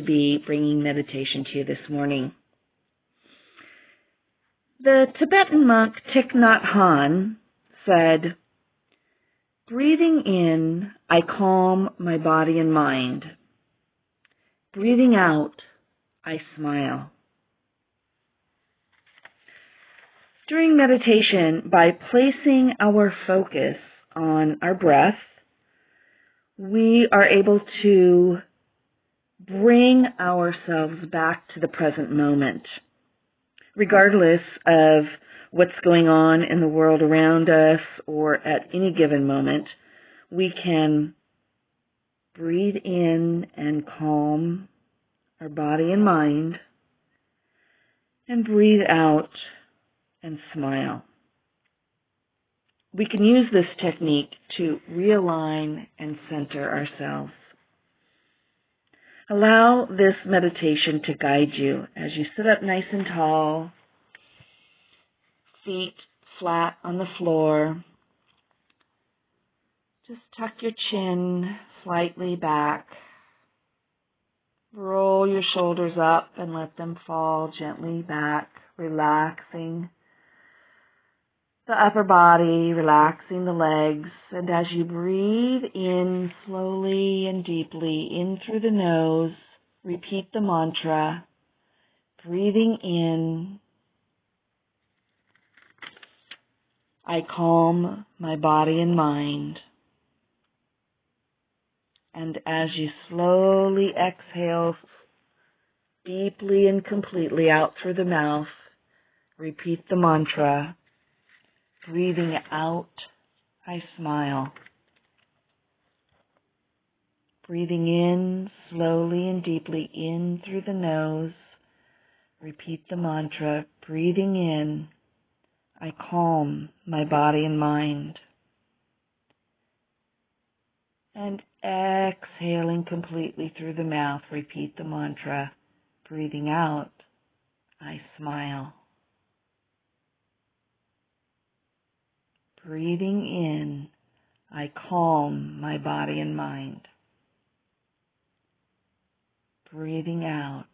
to be bringing meditation to you this morning. The Tibetan monk Thich Nhat Hanh said, "Breathing in, I calm my body and mind. Breathing out, I smile." During meditation, by placing our focus on our breath, we are able to bring ourselves back to the present moment. Regardless of what's going on in the world around us or at any given moment, we can breathe in and calm our body and mind, and breathe out and smile. We can use this technique to realign and center ourselves. Allow this meditation to guide you as you sit up nice and tall, feet flat on the floor. Just tuck your chin slightly back. Roll your shoulders up and let them fall gently back, relaxing the upper body, relaxing the legs. And as you breathe in slowly and deeply in through the nose, repeat the mantra, breathing in, I calm my body and mind. And as you slowly exhale deeply and completely out through the mouth, repeat the mantra, breathing out, I smile. Breathing in slowly and deeply in through the nose, repeat the mantra, breathing in, I calm my body and mind. And exhaling completely through the mouth, repeat the mantra, breathing out, I smile. Breathing in, I calm my body and mind. Breathing out,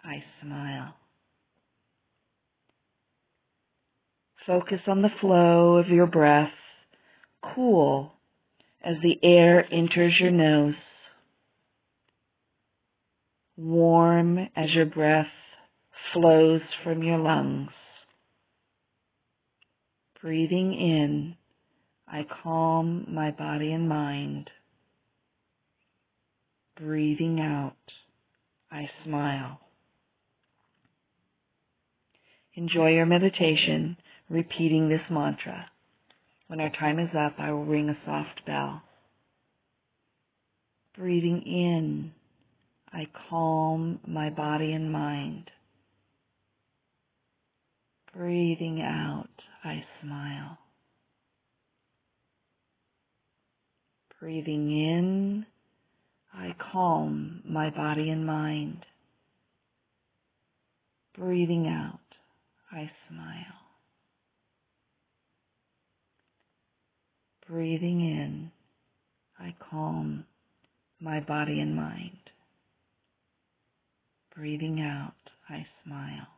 I smile. Focus on the flow of your breath, cool as the air enters your nose, warm as your breath flows from your lungs. Breathing in, I calm my body and mind. Breathing out, I smile. Enjoy your meditation, repeating this mantra. When our time is up, I will ring a soft bell. Breathing in, I calm my body and mind. Breathing out, I smile. Breathing in, I calm my body and mind. Breathing out, I smile. Breathing in, I calm my body and mind. Breathing out, I smile.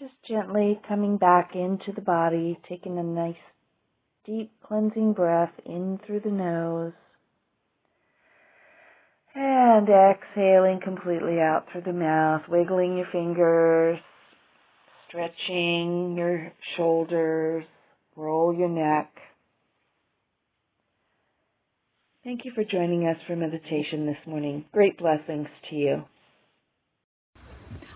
just gently coming back into the body, taking a nice deep cleansing breath in through the nose and exhaling completely out through the mouth, wiggling your fingers, stretching your shoulders, roll your neck. Thank you for joining us for meditation this morning. Great blessings to you.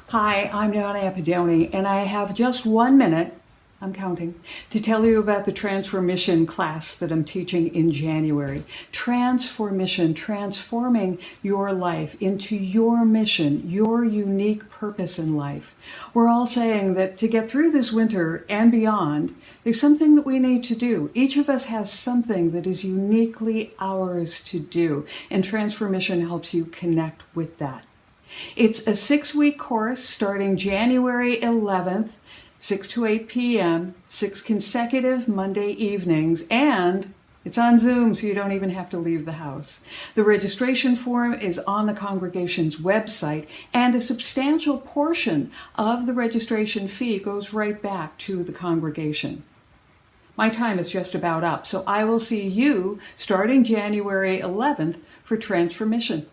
Hi, I'm Donna Apidoni, and I have just 1 minute, I'm counting, to tell you about the Transformation class that I'm teaching in January. Transformation, transforming your life into your mission, your unique purpose in life. We're all saying that to get through this winter and beyond, there's something that we need to do. Each of us has something that is uniquely ours to do, and Transformation helps you connect with that. It's a 6-week course starting January 11th, 6 to 8 p.m., 6 consecutive Monday evenings, and it's on Zoom, so you don't even have to leave the house. The registration form is on the congregation's website, and a substantial portion of the registration fee goes right back to the congregation. My time is just about up, so I will see you starting January 11th for Transformation.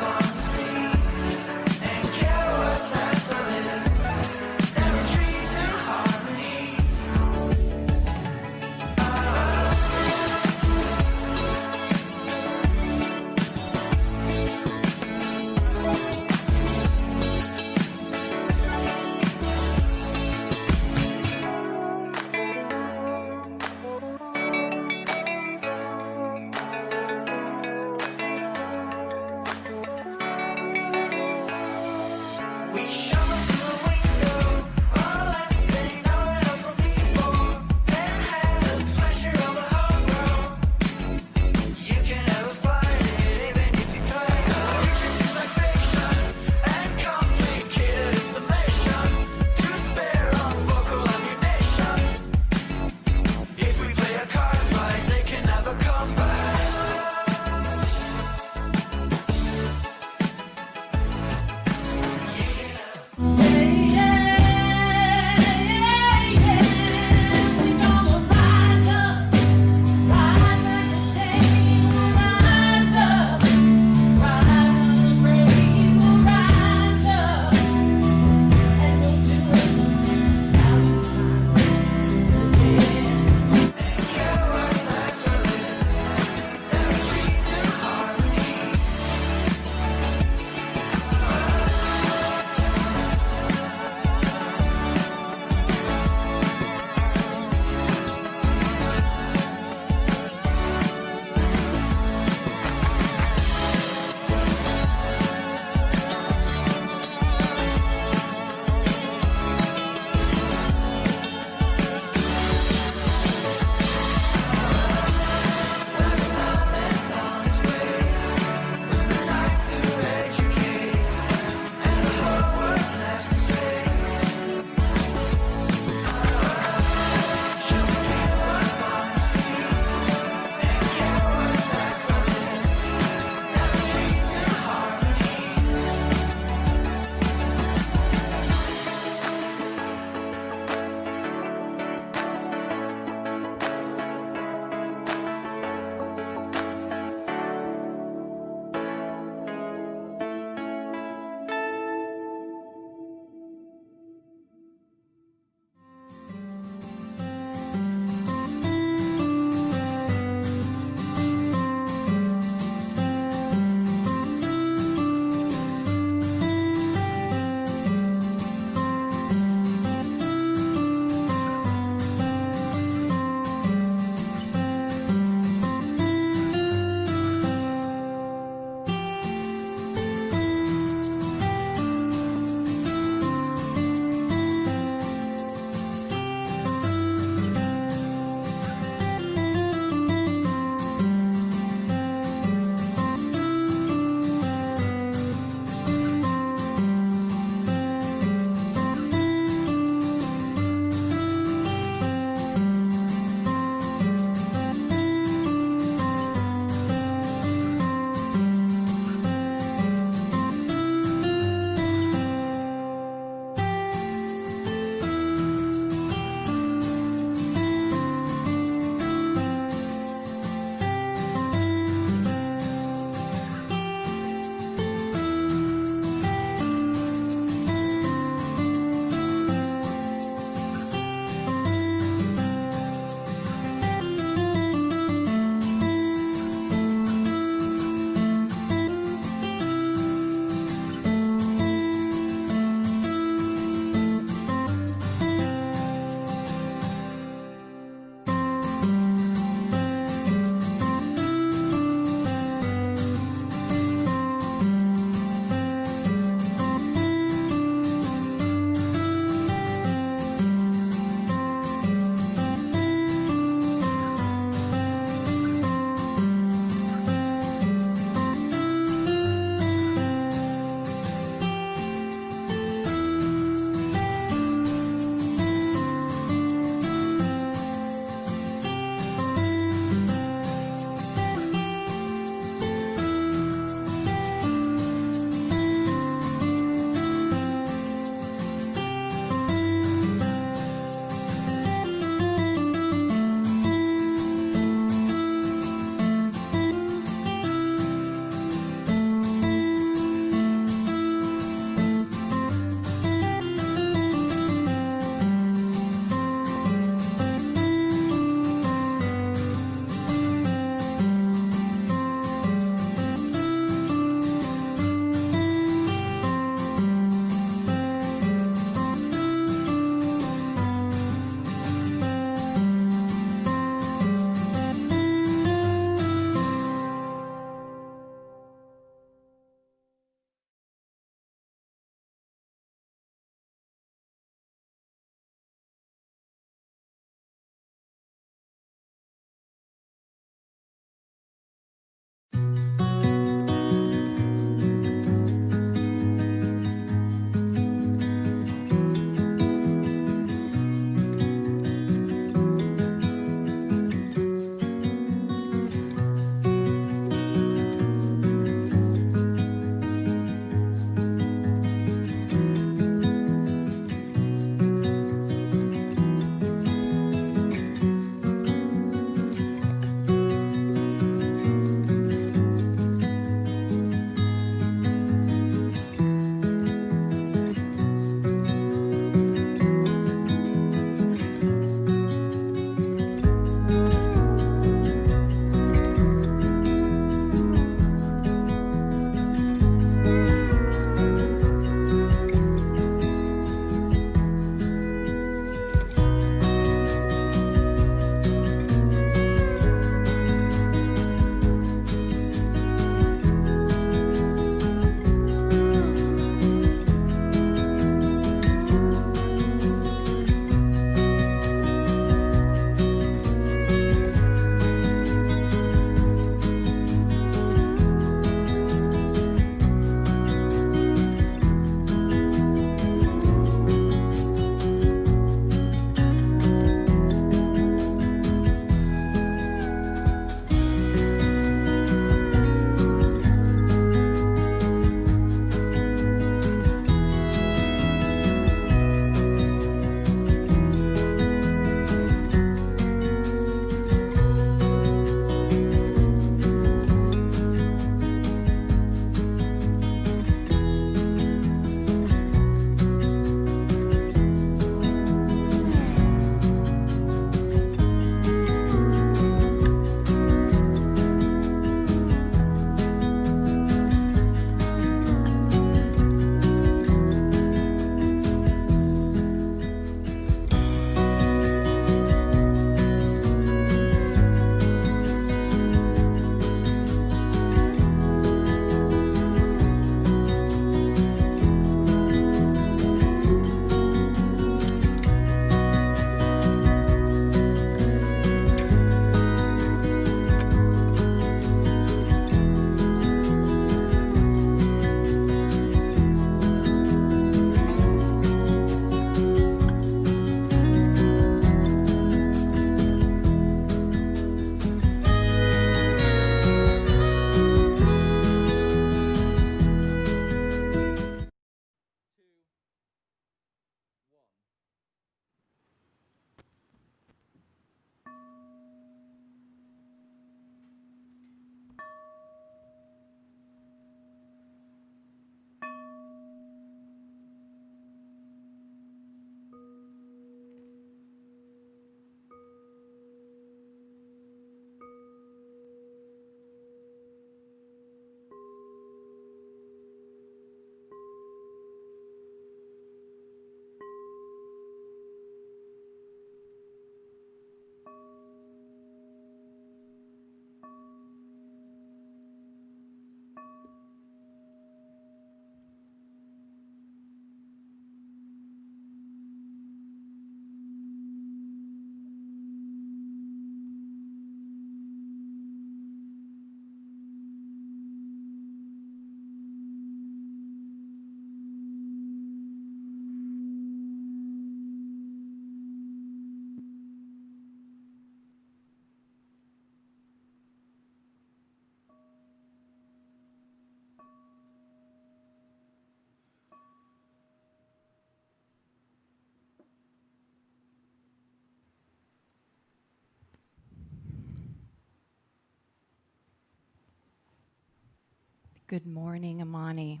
Good morning, Amani.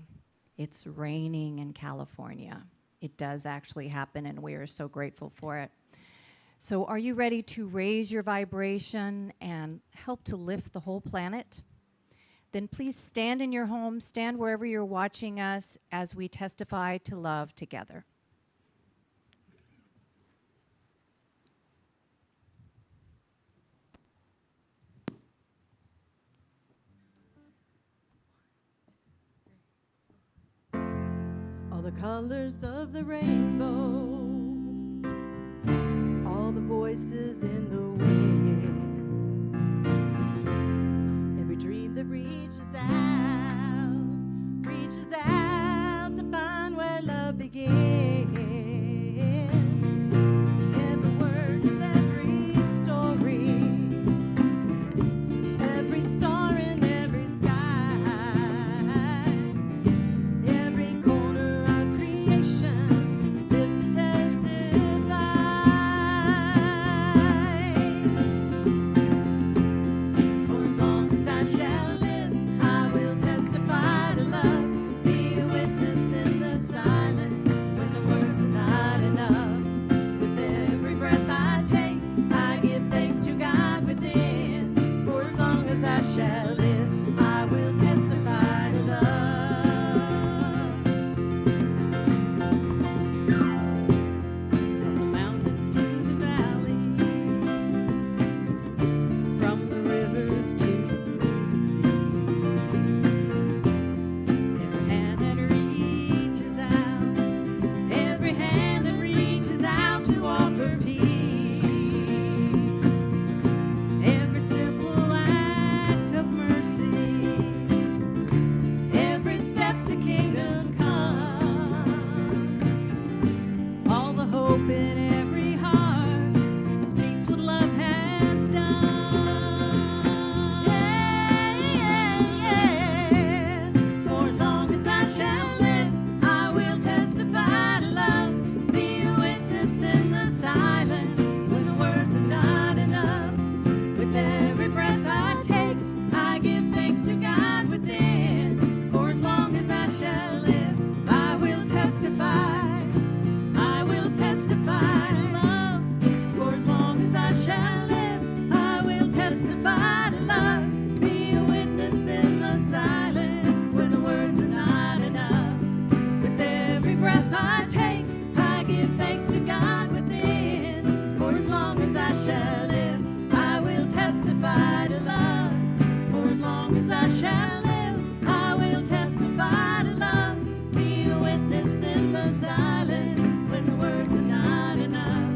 It's raining in California. It does actually happen, and we are so grateful for it. So, are you ready to raise your vibration and help to lift the whole planet? Then please stand in your home, stand wherever you're watching us as we testify to love together. All the colors of the rainbow, all the voices in the wind, every dream that reaches out to find where love begins. Every word of every story, every star in every sky, every corner of creation lives to testify. For as long as I shall live, I will testify to love, be a witness in the silence when the words are not enough. With every breath I take, I give thanks to God within. For as long as I shall live, I will testify to love. From the mountains to the valleys, from the rivers to the sea, every hand that reaches out, every hand that reaches out to offer peace, every simple act of mercy, every step to kingdom come, all the hope in every heart speaks what love has done. Yeah. For as long as I shall live, I will testify to love, be a witness in the silence when the words are not enough. With every breath I take, I give thanks to God within. For as long as I shall live, I will testify. I will testify to love. For as long as I shall live, I will testify to love. Be a witness in the silence when the words are not enough. With every breath I take, I give thanks to God within. For as long as I shall live, I will testify to love. For as long as I shall live, I will testify to love. Be a witness in the silence when the words are not enough.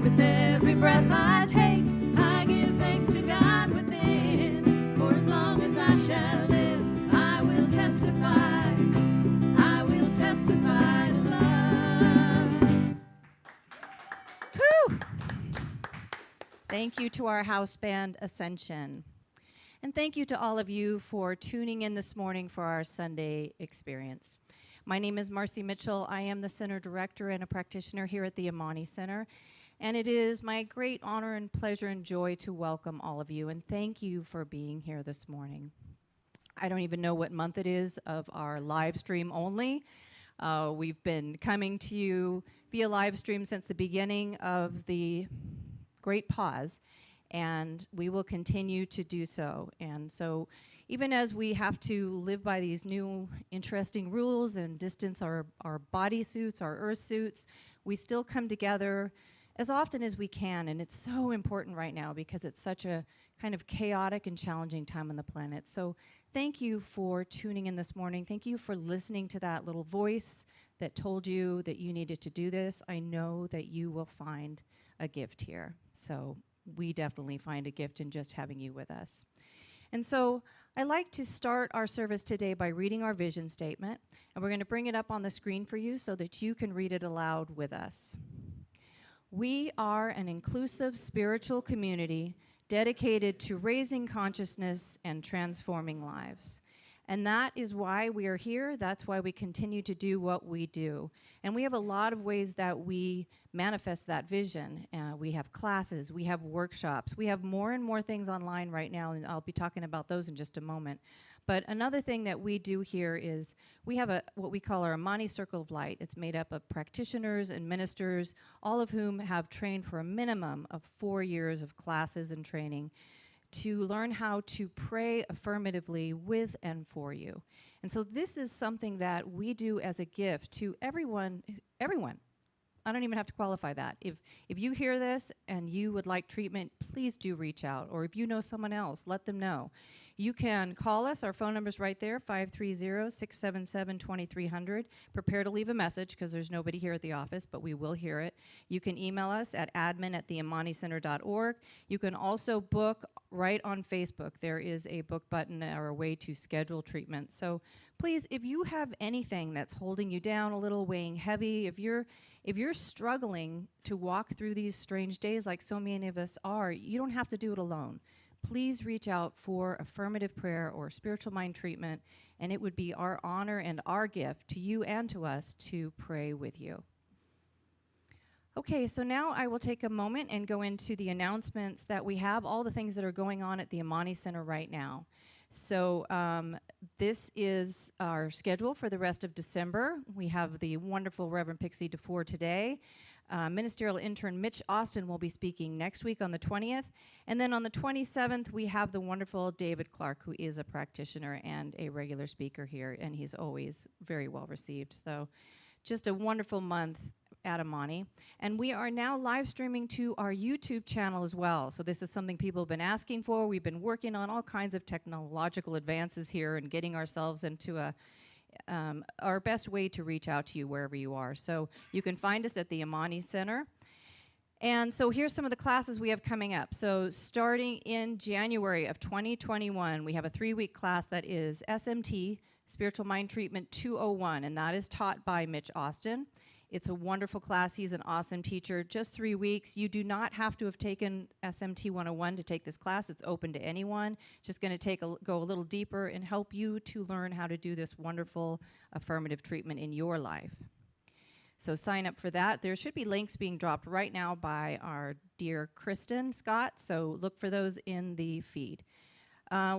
With every breath I take, I give thanks to God within. For as long as I shall live, I will testify. I will testify to love. Whew! Thank you to our house band, Ascension. And thank you to all of you for tuning in this morning for our Sunday experience. My name is Marcy Mitchell. I am the Center Director and a practitioner here at the Amani Center. And it is my great honor and pleasure and joy to welcome all of you. And thank you for being here this morning. I don't even know what month it is of our live stream only. We've been coming to you via live stream since the beginning of the Great Pause, and we will continue to do so. And so even as we have to live by these new interesting rules and distance our body suits, our earth suits, we still come together as often as we can. And it's so important right now because it's such a kind of chaotic and challenging time on the planet. So thank you for tuning in this morning. Thank you for listening to that little voice that told you that you needed to do this. I know that you will find a gift here. So we definitely find a gift in just having you with us. And so I like to start our service today by reading our vision statement, and we're going to bring it up on the screen for you so that you can read it aloud with us. We are an inclusive spiritual community dedicated to raising consciousness and transforming lives. And that is why we are here. That's why we continue to do what we do. And we have a lot of ways that we manifest that vision. We have classes, we have workshops, we have more and more things online right now, and I'll be talking about those in just a moment. But another thing that we do here is we have what we call our Amani Circle of Light. It's made up of practitioners and ministers, all of whom have trained for a minimum of 4 years of classes and training to learn how to pray affirmatively with and for you. And so this is something that we do as a gift to everyone. I don't even have to qualify that. If you hear this and you would like treatment, please do reach out. Or if you know someone else, let them know. You can call us. Our phone number's right there, 530-677-2300. Prepare to leave a message because there's nobody here at the office, but we will hear it. You can email us at admin@theamanicenter.org. You can also book right on Facebook. There is a book button or a way to schedule treatment. So please, if you have anything that's holding you down a little, weighing heavy, if you're struggling to walk through these strange days like so many of us are, you don't have to do it alone. Please reach out for affirmative prayer or spiritual mind treatment, and it would be our honor and our gift to you and to us to pray with you. Okay, so now I will take a moment and go into the announcements that we have, all the things that are going on at the Amani Center right now. So this is our schedule for the rest of December. We have the wonderful Reverend Pixie DeFore today. Ministerial intern Mitch Austin will be speaking next week on the 20th. And then on the 27th, we have the wonderful David Clark, who is a practitioner and a regular speaker here, and he's always very well received. So just a wonderful month at Amani. And we are now live streaming to our YouTube channel as well. So this is something people have been asking for. We've been working on all kinds of technological advances here and getting ourselves into our best way to reach out to you wherever you are. So you can find us at the Amani Center. And so here's some of the classes we have coming up. So starting in January of 2021, we have a 3-week class that is SMT, Spiritual Mind Treatment 201, and that is taught by Mitch Austin. It's a wonderful class. He's an awesome teacher. Just 3 weeks. You do not have to have taken SMT 101 to take this class. It's open to anyone. Just going to go a little deeper and help you to learn how to do this wonderful affirmative treatment in your life. So sign up for that. There should be links being dropped right now by our dear Kristen Scott, so look for those in the feed.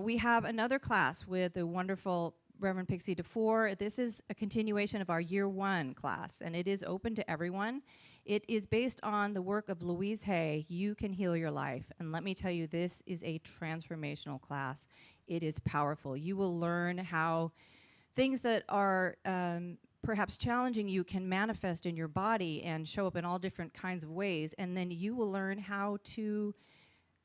We have another class with the wonderful Reverend Pixie DeFore. This is a continuation of our Year 1 class, and it is open to everyone. It is based on the work of Louise Hay, You Can Heal Your Life. And let me tell you, this is a transformational class. It is powerful. You will learn how things that are perhaps challenging you can manifest in your body and show up in all different kinds of ways. And then you will learn how to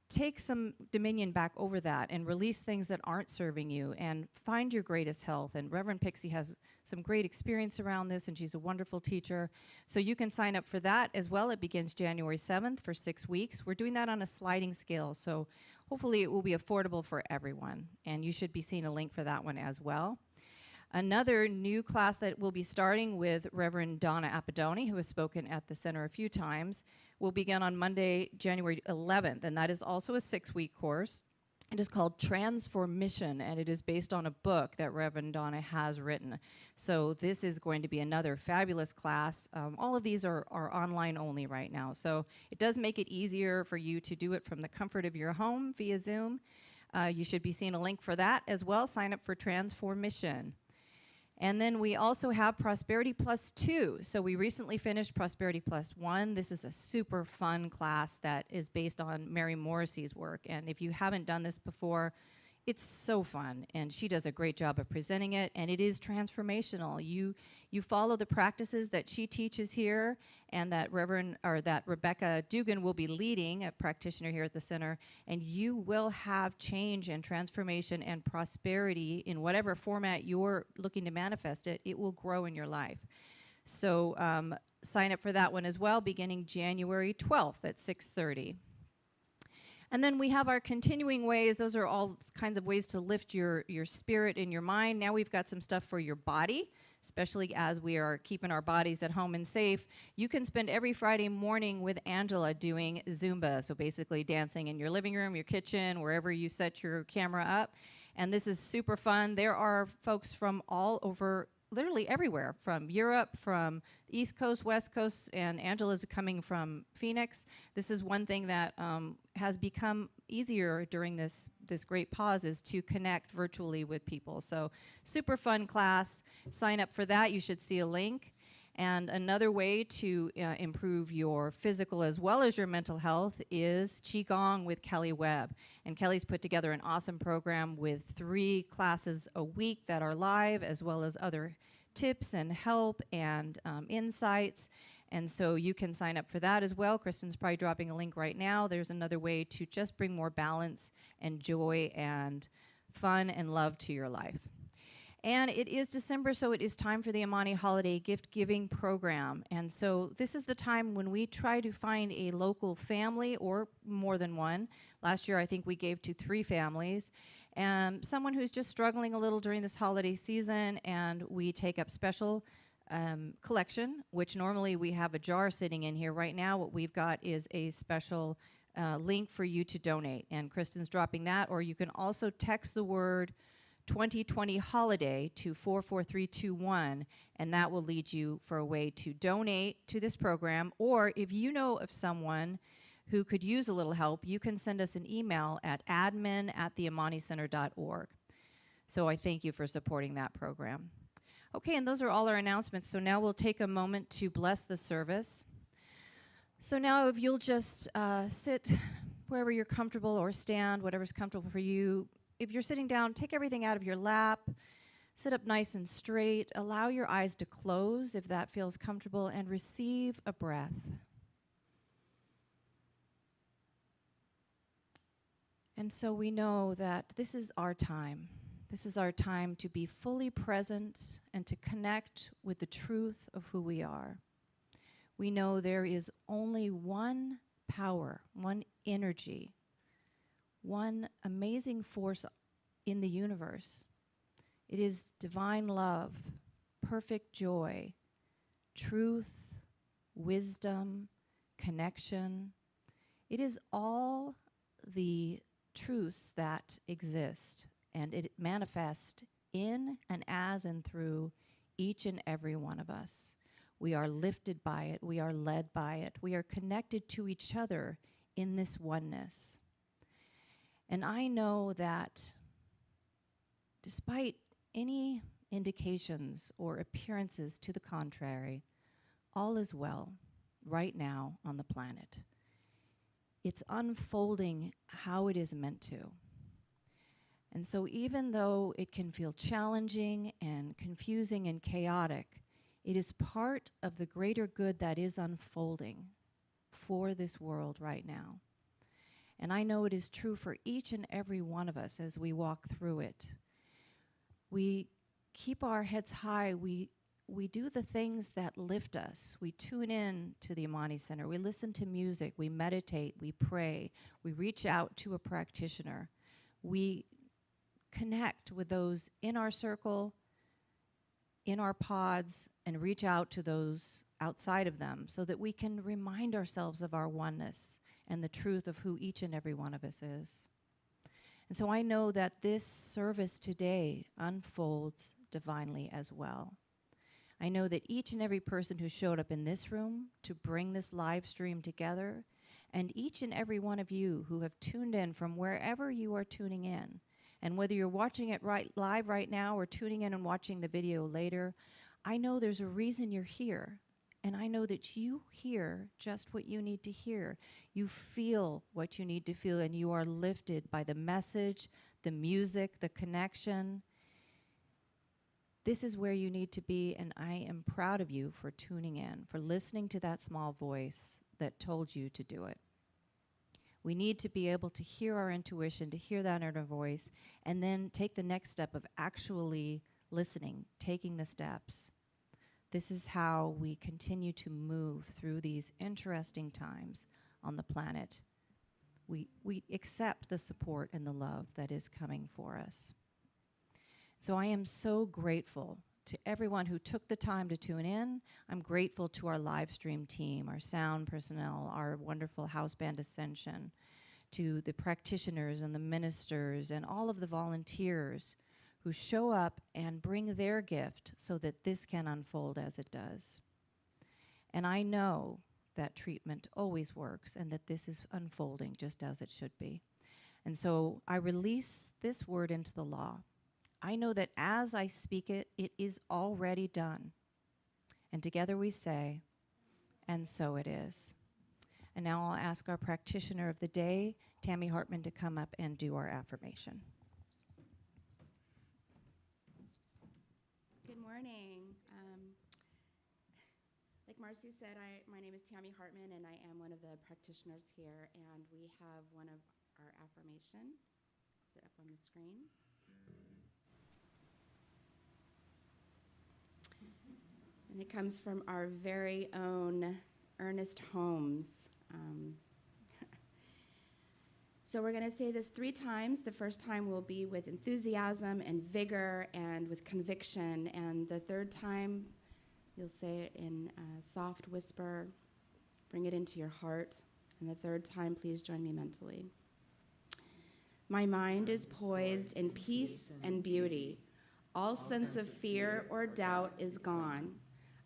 take some dominion back over that and release things that aren't serving you and find your greatest health. And Reverend Pixie has some great experience around this, and she's a wonderful teacher. So you can sign up for that as well. It begins January 7th for 6 weeks. We're doing that on a sliding scale, so hopefully it will be affordable for everyone. And you should be seeing a link for that one as well. Another new class that will be starting with Reverend Donna Appadoni, who has spoken at the center a few times, will begin on Monday, January 11th, and that is also a 6-week course. It is called Transformation, and it is based on a book that Reverend Donna has written. So this is going to be another fabulous class. All of these are online only right now, so it does make it easier for you to do it from the comfort of your home via Zoom. You should be seeing a link for that as well. Sign up for Transformation. And then we also have Prosperity Plus 2. So we recently finished Prosperity Plus 1. This is a super fun class that is based on Mary Morrissey's work. And if you haven't done this before, it's so fun. And she does a great job of presenting it. And it is transformational. You follow the practices that she teaches here and that Rebecca Dugan will be leading, a practitioner here at the center, and you will have change and transformation and prosperity in whatever format you're looking to manifest it. It will grow in your life. So sign up for that one as well, beginning January 12th at 6:30. And then we have our continuing ways. Those are all kinds of ways to lift your spirit and your mind. Now we've got some stuff for your body, especially as we are keeping our bodies at home and safe. You can spend every Friday morning with Angela doing Zumba. So basically dancing in your living room, your kitchen, wherever you set your camera up. And this is super fun. There are folks from all over literally everywhere, from Europe, from East Coast, West Coast, and Angela's coming from Phoenix. This is one thing that has become easier during this great pause, is to connect virtually with people. So super fun class. Sign up for that. You should see a link. And another way to improve your physical as well as your mental health is Qigong with Kelly Webb. And Kelly's put together an awesome program with 3 classes a week that are live, as well as other tips and help and insights. And so you can sign up for that as well. Kristen's probably dropping a link right now. There's another way to just bring more balance and joy and fun and love to your life. And it is December, so it is time for the Amani Holiday Gift Giving Program. And so this is the time when we try to find a local family, or more than one. Last year, I think we gave to 3 families. And someone who's just struggling a little during this holiday season, and we take up special collection, which normally we have a jar sitting in here. Right now, what we've got is a special link for you to donate. And Kristen's dropping that, or you can also text the word 2020 holiday to 44321, and that will lead you for a way to donate to this program. Or if you know of someone who could use a little help, you can send us an email at admin@theamanicenter.org. So I thank you for supporting that program. Okay, and those are all our announcements. So now we'll take a moment to bless the service. So now if you'll just sit wherever you're comfortable, or stand, whatever's comfortable for you. If you're sitting down, take everything out of your lap, sit up nice and straight, allow your eyes to close if that feels comfortable, and receive a breath. And so we know that this is our time. This is our time to be fully present and to connect with the truth of who we are. We know there is only one power, one energy, one amazing force in the universe. It is divine love, perfect joy, truth, wisdom, connection. It is all the truths that exist, and it manifests in and as and through each and every one of us. We are lifted by it. We are led by it. We are connected to each other in this oneness. And I know that despite any indications or appearances to the contrary, all is well right now on the planet. It's unfolding how it is meant to. And so even though it can feel challenging and confusing and chaotic, it is part of the greater good that is unfolding for this world right now. And I know it is true for each and every one of us as we walk through it. We keep our heads high. We do the things that lift us. We tune in to the Amani Center. We listen to music. We meditate. We pray. We reach out to a practitioner. We connect with those in our circle, in our pods, and reach out to those outside of them so that we can remind ourselves of our oneness and the truth of who each and every one of us is. And so I know that this service today unfolds divinely as well. I know that each and every person who showed up in this room to bring this live stream together, and each and every one of you who have tuned in from wherever you are tuning in, and whether you're watching it live right now or tuning in and watching the video later, I know there's a reason you're here. And I know that you hear just what you need to hear. You feel what you need to feel, and you are lifted by the message, the music, the connection. This is where you need to be, and I am proud of you for tuning in, for listening to that small voice that told you to do it. We need to be able to hear our intuition, to hear that inner voice, and then take the next step of actually listening, taking the steps. This is how we continue to move through these interesting times on the planet. We accept the support and the love that is coming for us. So I am so grateful to everyone who took the time to tune in. I'm grateful to our live stream team, our sound personnel, our wonderful house band Ascension, to the practitioners and the ministers and all of the volunteers who show up and bring their gift so that this can unfold as it does. And I know that treatment always works and that this is unfolding just as it should be. And so I release this word into the law. I know that as I speak it, it is already done. And together we say, and so it is. And now I'll ask our practitioner of the day, Tammy Hartman, to come up and do our affirmation. Good morning. Like Marcy said, my name is Tammy Hartman, and I am one of the practitioners here, and we have one of our affirmation. Is it up on the screen? And it comes from our very own Ernest Holmes. So we're going to say this 3 times. The first time will be with enthusiasm and vigor and with conviction. And the third time, you'll say it in a soft whisper. Bring it into your heart. And the third time, please join me mentally. My mind is poised in peace and beauty. All sense of fear or doubt is gone.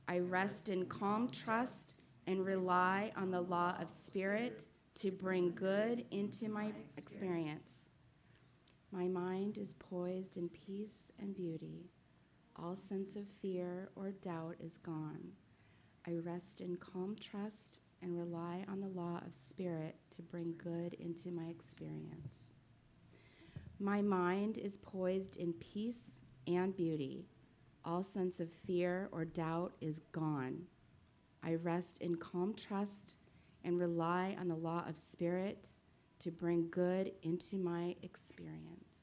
I rest in calm trust and rely on the law of spirit to bring good into my experience. My mind is poised in peace and beauty. All sense of fear or doubt is gone. I rest in calm trust and rely on the law of spirit to bring good into my experience. My mind is poised in peace and beauty. All sense of fear or doubt is gone. I rest in calm trust and rely on the law of spirit to bring good into my experience.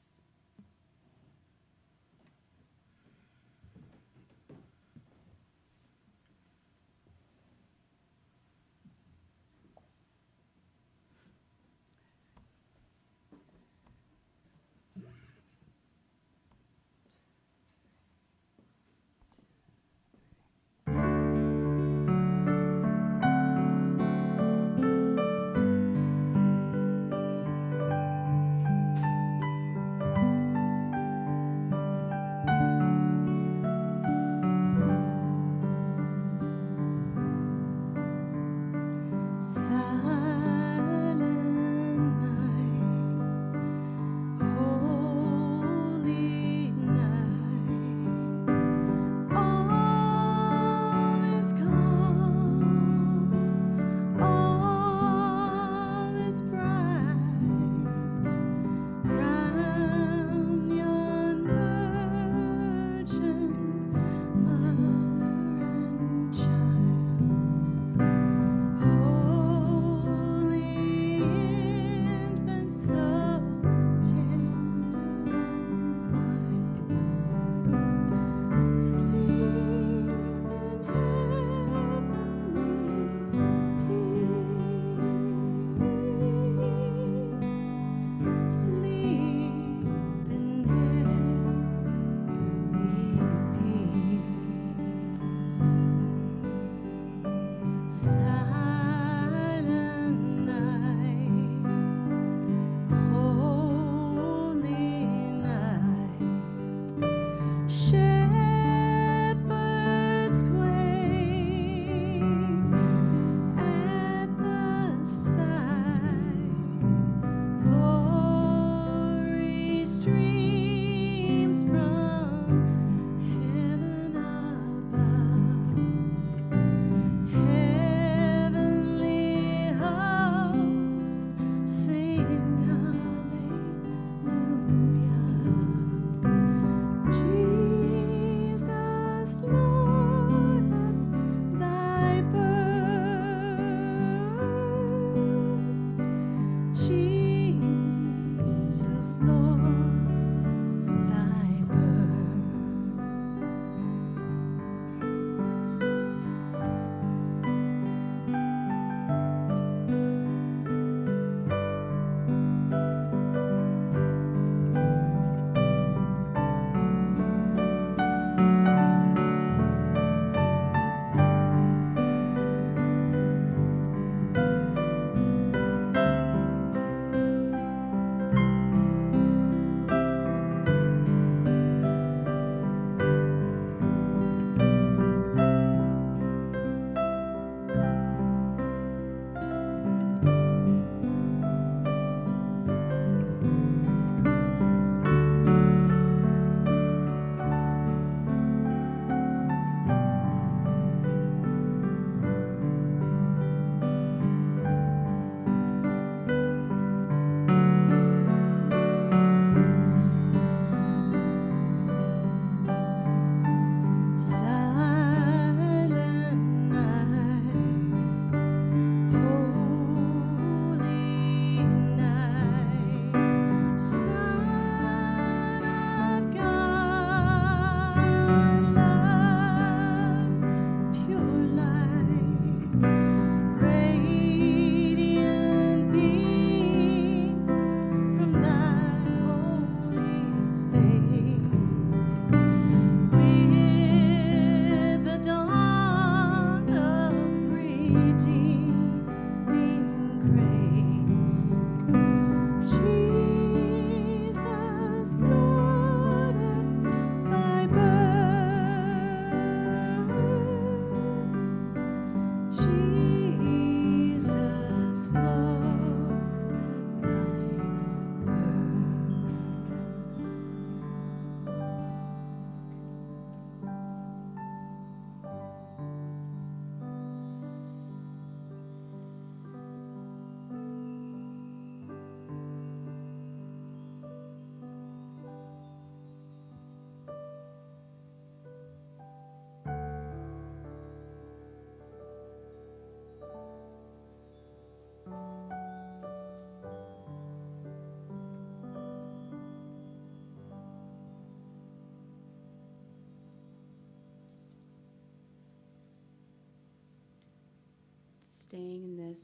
Staying in this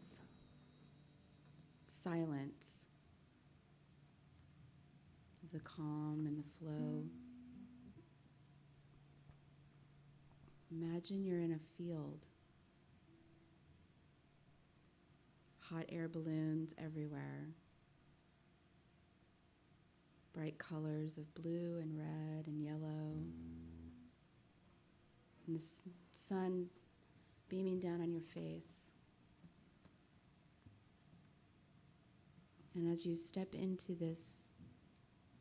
silence of the calm and the flow. Imagine you're in a field. Hot air balloons everywhere. Bright colors of blue and red and yellow. And the sun beaming down on your face. And as you step into this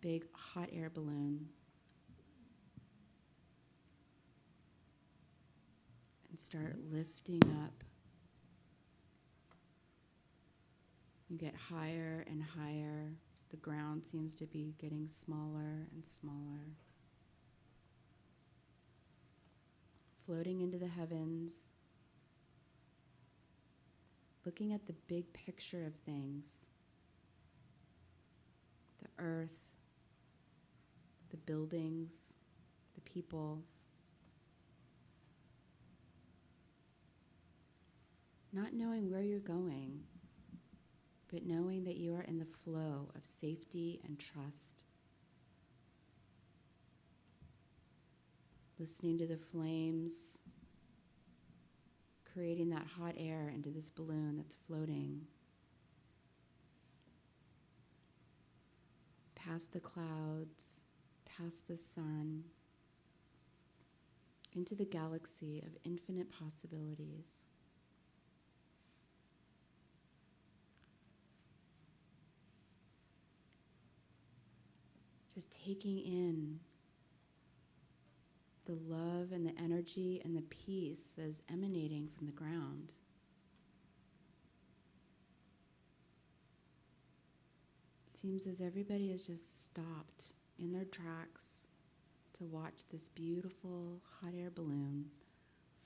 big hot air balloon and start lifting up, you get higher and higher. The ground seems to be getting smaller and smaller. Floating into the heavens, looking at the big picture of things. The earth, the buildings, the people. Not knowing where you're going, but knowing that you are in the flow of safety and trust. Listening to the flames, creating that hot air into this balloon that's floating. Past the clouds, past the sun, into the galaxy of infinite possibilities. Just taking in the love and the energy and the peace that is emanating from the ground. It seems as everybody has just stopped in their tracks to watch this beautiful hot air balloon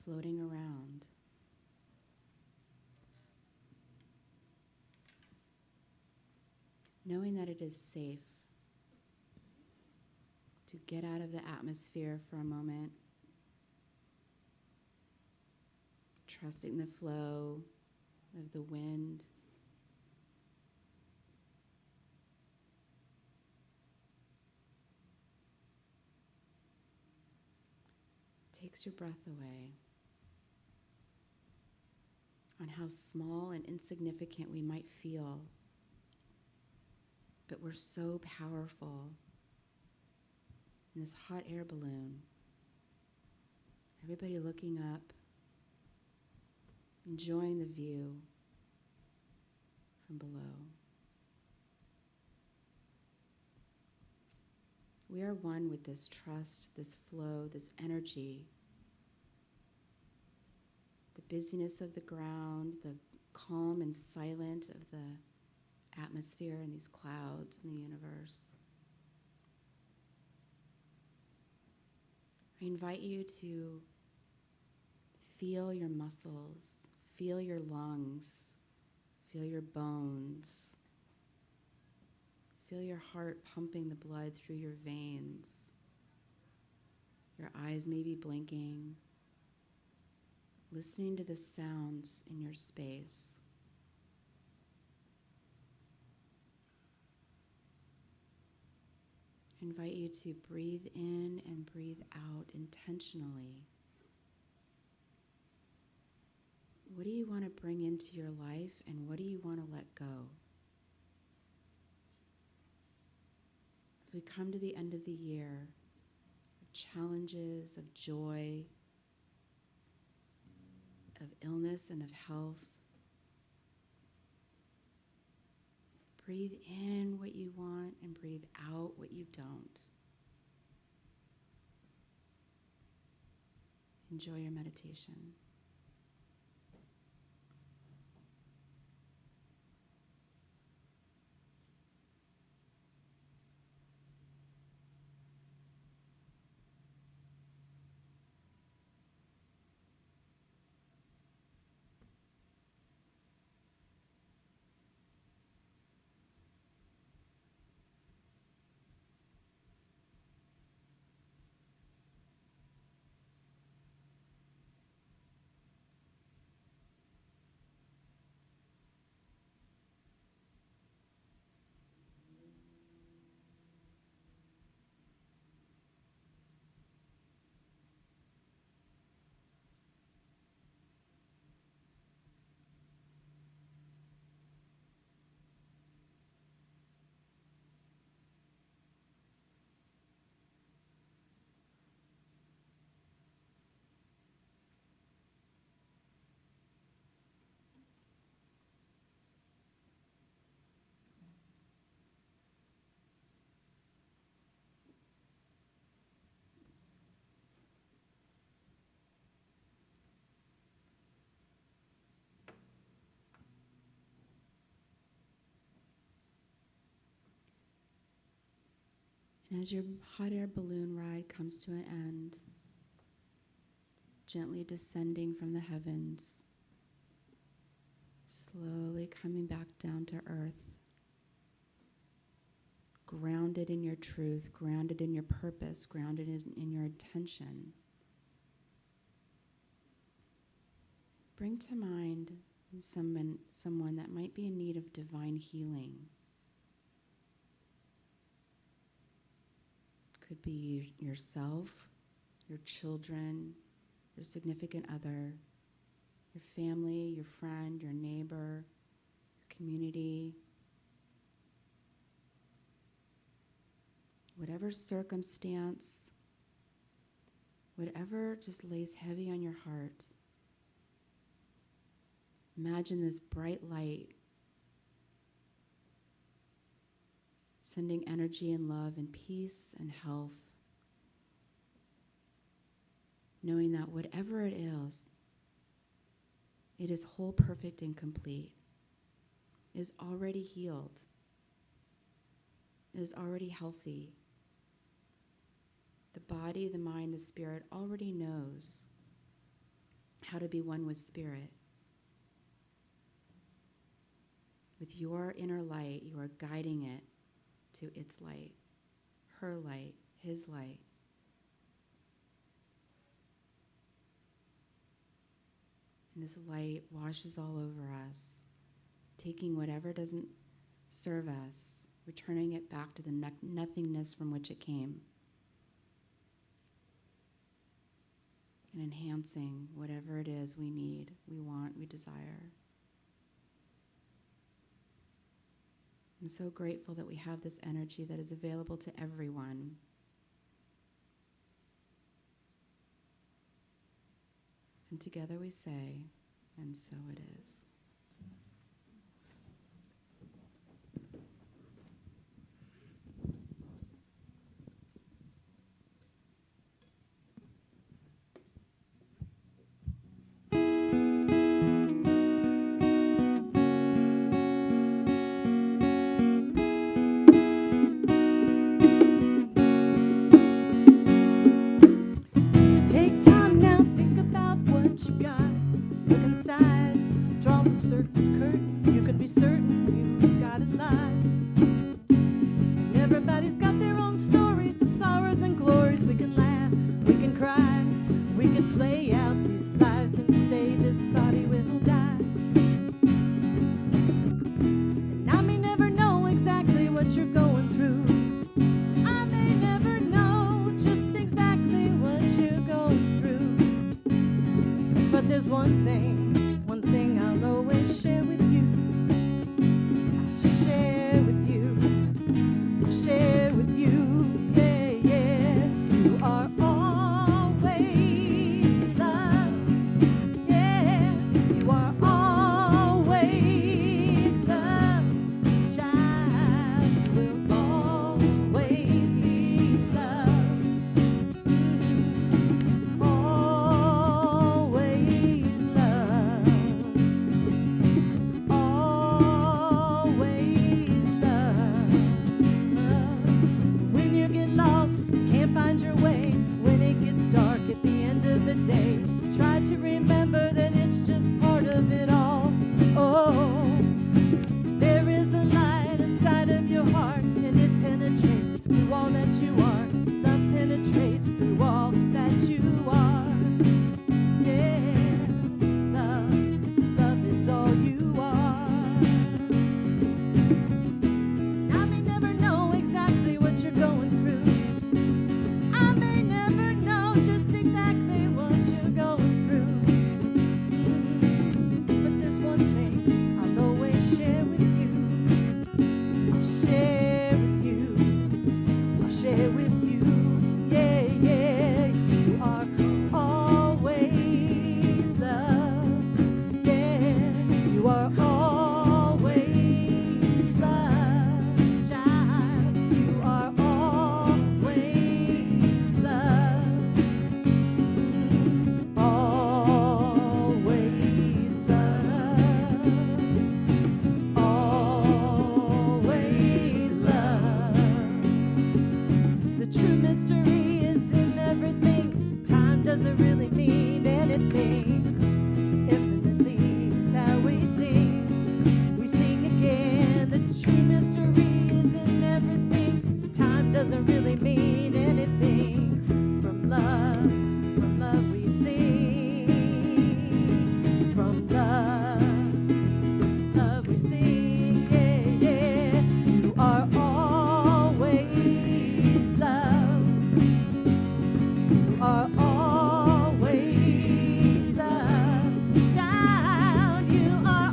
floating around. Knowing that it is safe to get out of the atmosphere for a moment, trusting the flow of the wind, takes your breath away on how small and insignificant we might feel, but we're so powerful. In this hot air balloon, everybody looking up, enjoying the view from below. We are one with this trust, this flow, this energy. The busyness of the ground, the calm and silent of the atmosphere and these clouds in the universe. I invite you to feel your muscles, feel your lungs, feel your bones, feel your heart pumping the blood through your veins. Your eyes may be blinking, listening to the sounds in your space. I invite you to breathe in and breathe out intentionally. What do you want to bring into your life, and what do you want to let go? As we come to the end of the year, of challenges, of joy, of illness and of health, breathe in what you want and breathe out what you don't. Enjoy your meditation. And as your hot air balloon ride comes to an end, gently descending from the heavens, slowly coming back down to earth, grounded in your truth, grounded in your purpose, grounded in your intention. Bring to mind someone that might be in need of divine healing. Could be yourself, your children, your significant other, your family, your friend, your neighbor, your community. Whatever circumstance, whatever just lays heavy on your heart, imagine this bright light sending energy and love and peace and health, knowing that whatever it is whole, perfect, and complete. It is already healed. It is already healthy. The body, the mind, the spirit already knows how to be one with spirit. With your inner light, you are guiding it to its light, her light, his light. And this light washes all over us, taking whatever doesn't serve us, returning it back to the nothingness from which it came, and enhancing whatever it is we need, we want, we desire. I'm so grateful that we have this energy that is available to everyone. And together we say, and so it is. But there's one thing I'll always share with you. I'll share with you. I'll share with you. Yeah, yeah. You are always loved. Yeah, you are always loved. Child, you will always be loved. Always loved. Always loved. When you get lost, can't find your way, when it gets dark at the end of the day, try to remember that it's just part of it all. Oh, there is a light inside of your heart, and it penetrates through all that you are. Love penetrates through all that you are. Yeah, love is all you are. I may never know exactly what you're going through. I may never know just exactly what you're going through. But there's one thing I'll always share with you. I'll share with you. I'll share with you. Yeah, yeah. You are always loved. Yeah, you are always loved. Child, you are always loved. Always loved. Always loved. The true mystery is in everything. Time doesn't really mean anything. Infinitely is how we sing. We sing again. The true mystery is in everything. Time doesn't really mean anything. From love we sing. From love we sing. Yeah, yeah. You are always loved. You are always loved. Child, you are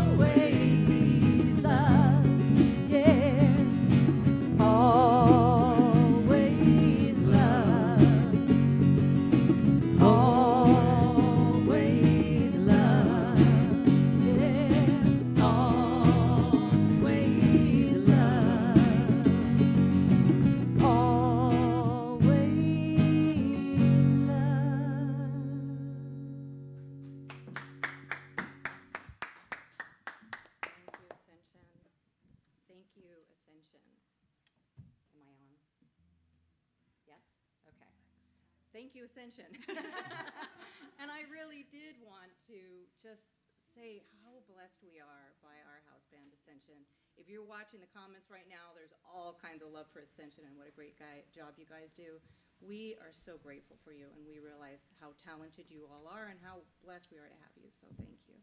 always loved. Yeah, always loved. Always loved. Yeah, always loved. Always loved. Thank you, Ascension. Am I on? Yes? Okay. Thank you, Ascension. And I really did want to just say how blessed we are by our house band, Ascension. If you're watching the comments right now, there's all kinds of love for Ascension and what a great job you guys do. We are so grateful for you, and we realize how talented you all are and how blessed we are to have you, so thank you.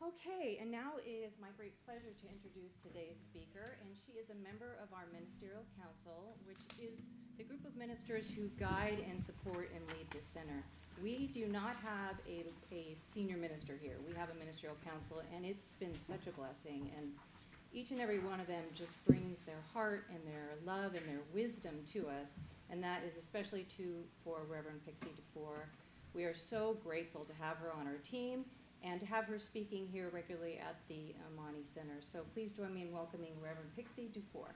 Okay, and now it is my great pleasure to introduce today's speaker, and she is a member of our Ministerial Council, which is the group of ministers who guide and support and lead this center. We do not have a senior minister here. We have a Ministerial Council, and it's been such a blessing, and each and every one of them just brings their heart and their love and their wisdom to us, and that is especially for Reverend Pixie DeFore. We are so grateful to have her on our team, and to have her speaking here regularly at the Amani Center. So please join me in welcoming Reverend Pixie DeFore.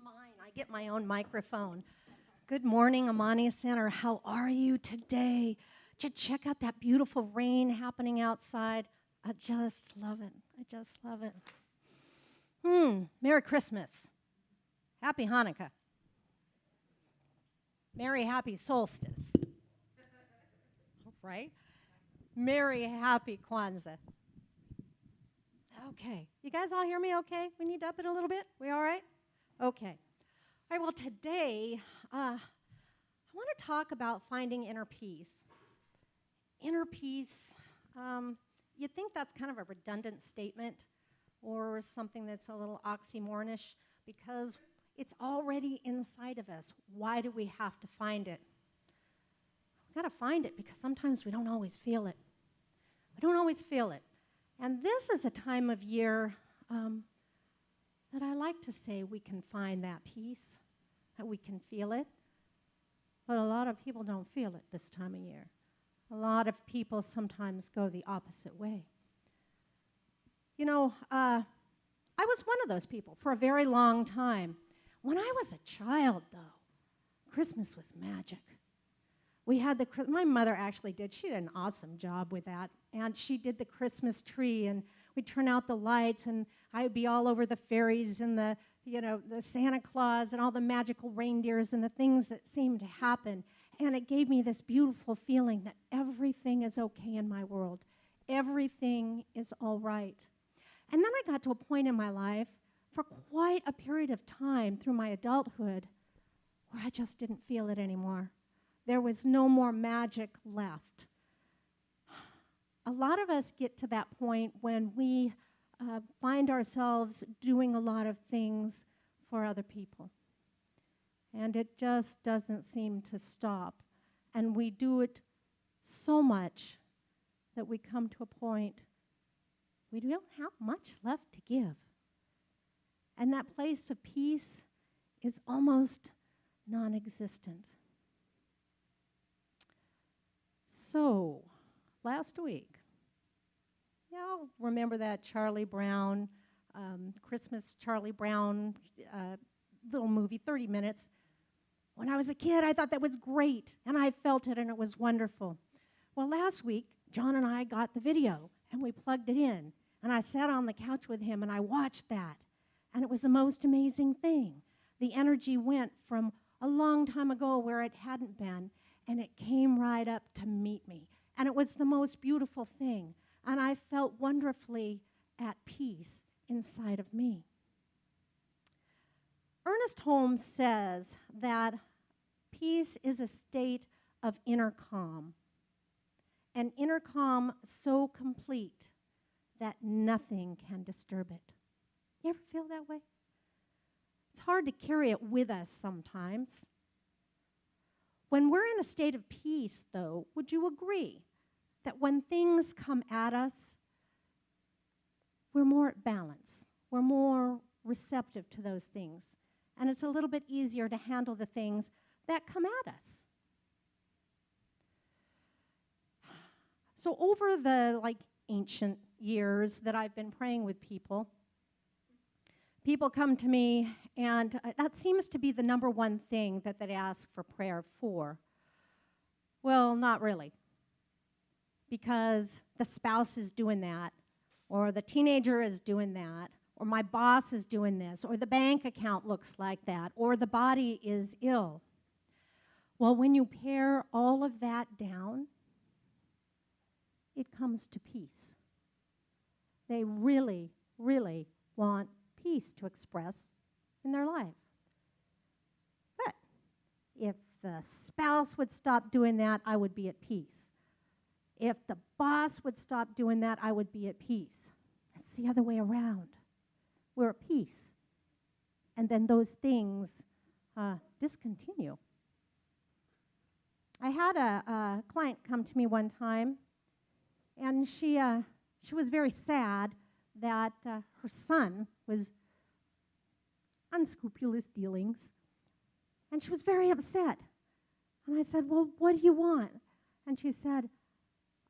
Mine. I get my own microphone. Good morning, Amani Center. How are you today? Did you check out that beautiful rain happening outside? I just love it. I just love it. Merry Christmas. Happy Hanukkah. Merry Happy Solstice. Right? Merry Happy Kwanzaa. Okay. You guys all hear me okay? We need to up it a little bit? We all right? Okay. All right, well, today I want to talk about finding inner peace. Inner peace, you'd think that's kind of a redundant statement or something that's a little oxymoronish, because it's already inside of us. Why do we have to find it? We've got to find it because sometimes we don't always feel it. We don't always feel it. And this is a time of year that I like to say we can find that peace, that we can feel it. But a lot of people don't feel it this time of year. A lot of people sometimes go the opposite way. You know, I was one of those people for a very long time. When I was a child, though, Christmas was magic. We had my mother actually did. She did an awesome job with that. And she did the Christmas tree, and we'd turn out the lights, and I'd be all over the fairies and the Santa Claus and all the magical reindeers and the things that seemed to happen. And it gave me this beautiful feeling that everything is okay in my world. Everything is all right. And then I got to a point in my life for quite a period of time through my adulthood where I just didn't feel it anymore. There was no more magic left. A lot of us get to that point when we find ourselves doing a lot of things for other people. And it just doesn't seem to stop. And we do it so much that we come to a point we don't have much left to give. And that place of peace is almost non-existent. So, last week, y'all remember that Charlie Brown, Christmas Charlie Brown little movie, 30 minutes. When I was a kid, I thought that was great, and I felt it, and it was wonderful. Well, last week, John and I got the video, and we plugged it in, and I sat on the couch with him, and I watched that, and it was the most amazing thing. The energy went from a long time ago where it hadn't been, and it came right up to meet me, and it was the most beautiful thing, and I felt wonderfully at peace inside of me. Ernest Holmes says that peace is a state of inner calm, an inner calm so complete that nothing can disturb it. You ever feel that way? It's hard to carry it with us sometimes. When we're in a state of peace, though, would you agree that when things come at us, we're more at balance, we're more receptive to those things, and it's a little bit easier to handle the things that come at us? So over the ancient years that I've been praying with people come to me, and that seems to be the number one thing that they ask for prayer for. Well, not really, because the spouse is doing that, or the teenager is doing that, or my boss is doing this, or the bank account looks like that, or the body is ill. Well, when you pare all of that down, it comes to peace. They really, really want peace to express in their life. But if the spouse would stop doing that, I would be at peace. If the boss would stop doing that, I would be at peace. It's the other way around. We're at peace. And then those things discontinue. I had a client come to me one time, and she was very sad that her son was unscrupulous dealings, and she was very upset. And I said, well, what do you want? And she said,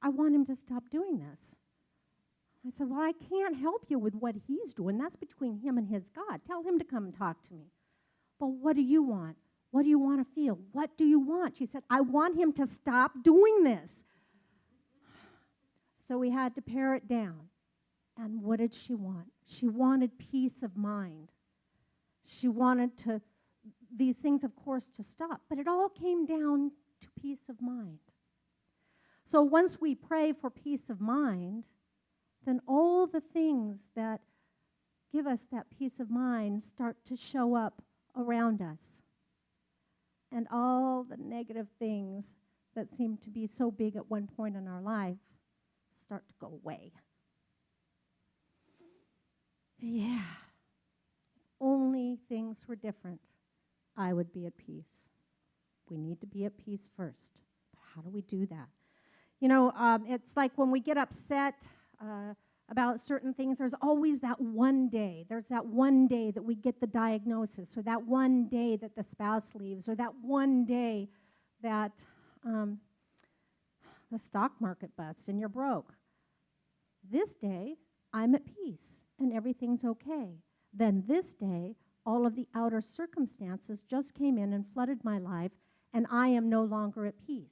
I want him to stop doing this. I said, well, I can't help you with what he's doing. That's between him and his God. Tell him to come and talk to me. But what do you want? What do you want to feel? What do you want? She said, I want him to stop doing this. So we had to pare it down. And what did she want? She wanted peace of mind. She wanted these things, of course, to stop. But it all came down to peace of mind. So once we pray for peace of mind, then all the things that give us that peace of mind start to show up around us. And all the negative things that seem to be so big at one point in our life start to go away. Yeah. Only things were different, I would be at peace. We need to be at peace first. But how do we do that? You know, it's like when we get upset about certain things, there's always that one day. There's that one day that we get the diagnosis, or that one day that the spouse leaves, or that one day that the stock market busts and you're broke. This day, I'm at peace and everything's okay. Then this day, all of the outer circumstances just came in and flooded my life, and I am no longer at peace.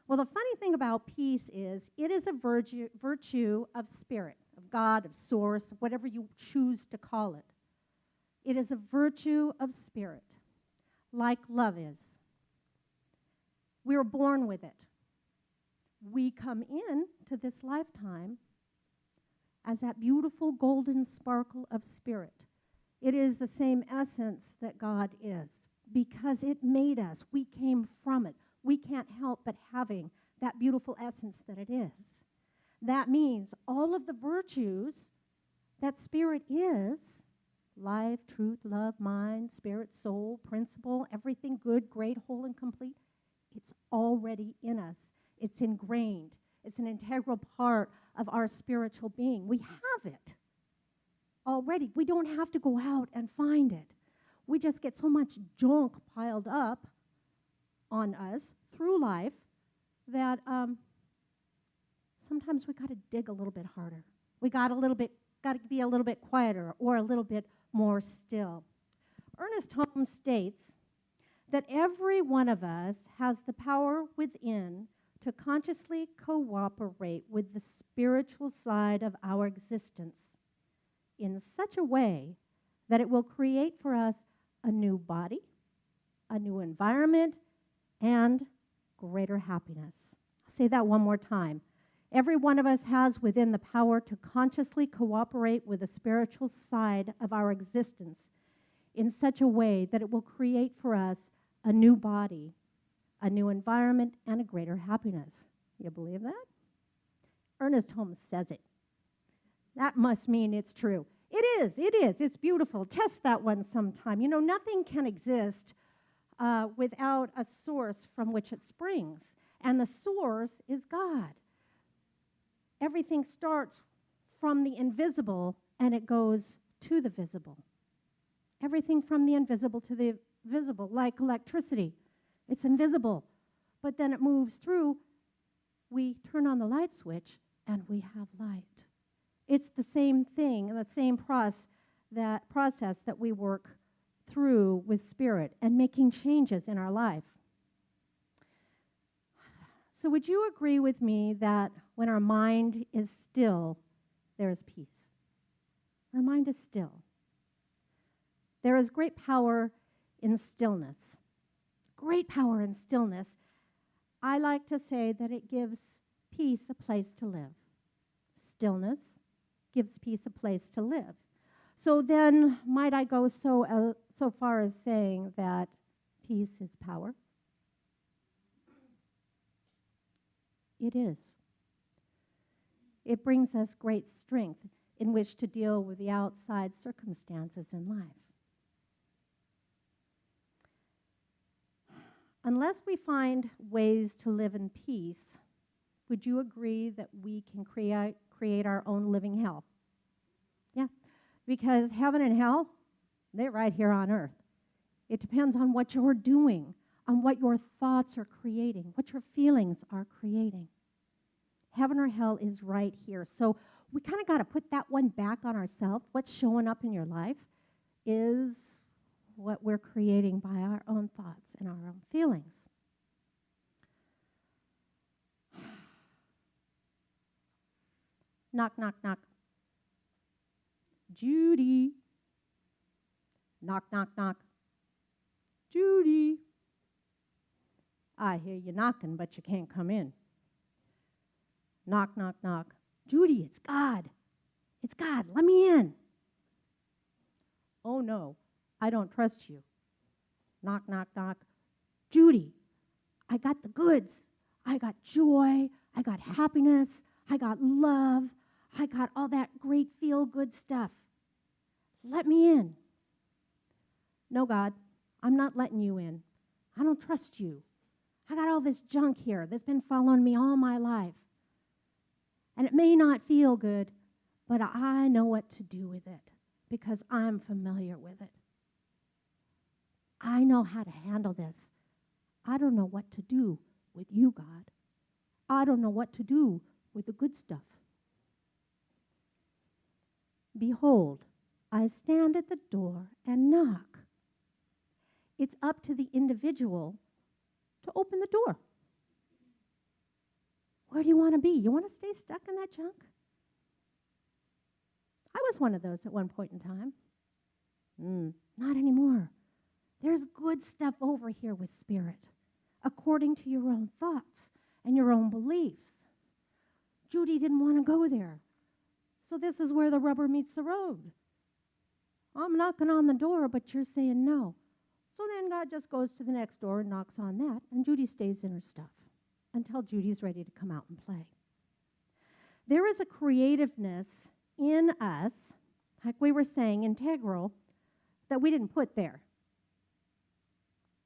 Well, the funny thing about peace is it is a virtue of spirit, of God, of source, whatever you choose to call it. It is a virtue of spirit, like love is. We are born with it. We come in to this lifetime as that beautiful golden sparkle of spirit. It is the same essence that God is, because it made us. We came from it. We can't help but having that beautiful essence that it is. That means all of the virtues that spirit is, life, truth, love, mind, spirit, soul, principle, everything good, great, whole, and complete, it's already in us. It's ingrained. It's an integral part of our spiritual being. We have it already. We don't have to go out and find it. We just get so much junk piled up on us through life that sometimes we got to dig a little bit harder. We got to be a little bit quieter or a little bit more still. Ernest Holmes states that every one of us has the power within to consciously cooperate with the spiritual side of our existence in such a way that it will create for us a new body, a new environment, and greater happiness. I'll say that one more time. Every one of us has within the power to consciously cooperate with the spiritual side of our existence in such a way that it will create for us a new body, a new environment, and a greater happiness. You believe that? Ernest Holmes says it. That must mean it's true. It is. It's beautiful. Test that one sometime. You know, nothing can exist without a source from which it springs. And the source is God. Everything starts from the invisible and it goes to the visible. Everything from the invisible to the visible, like electricity. It's invisible, but then it moves through. We turn on the light switch and we have light. It's the same thing, the same process that we work through with spirit and making changes in our life. So would you agree with me that when our mind is still, there is peace? Our mind is still. There is great power in stillness. Great power in stillness. I like to say that it gives peace a place to live. Stillness gives peace a place to live. So then, might I go so far as saying that peace is power? It is. It brings us great strength in which to deal with the outside circumstances in life. Unless we find ways to live in peace, would you agree that we can create our own living hell? Yeah, because heaven and hell, they're right here on earth. It depends on what you're doing, on what your thoughts are creating, what your feelings are creating. Heaven or hell is right here. So we kind of got to put that one back on ourselves. What's showing up in your life is what we're creating by our own thoughts and our own feelings. Knock, knock, knock. Judy. Knock, knock, knock. Judy. I hear you knocking, but you can't come in. Knock, knock, knock. Judy, it's God. It's God. Let me in. Oh, no. I don't trust you. Knock, knock, knock. Judy, I got the goods. I got joy. I got happiness. I got love. I got all that great feel-good stuff. Let me in. No, God, I'm not letting you in. I don't trust you. I got all this junk here that's been following me all my life. And it may not feel good, but I know what to do with it because I'm familiar with it. I know how to handle this. I don't know what to do with you, God. I don't know what to do with the good stuff. Behold, I stand at the door and knock. It's up to the individual to open the door. Where do you want to be? You want to stay stuck in that junk? I was one of those at one point in time. Not anymore. There's good stuff over here with Spirit, according to your own thoughts and your own beliefs. Judy didn't want to go there. So this is where the rubber meets the road. I'm knocking on the door, but you're saying no. So then God just goes to the next door and knocks on that, and Judy stays in her stuff until Judy's ready to come out and play. There is a creativeness in us, like we were saying, integral, that we didn't put there.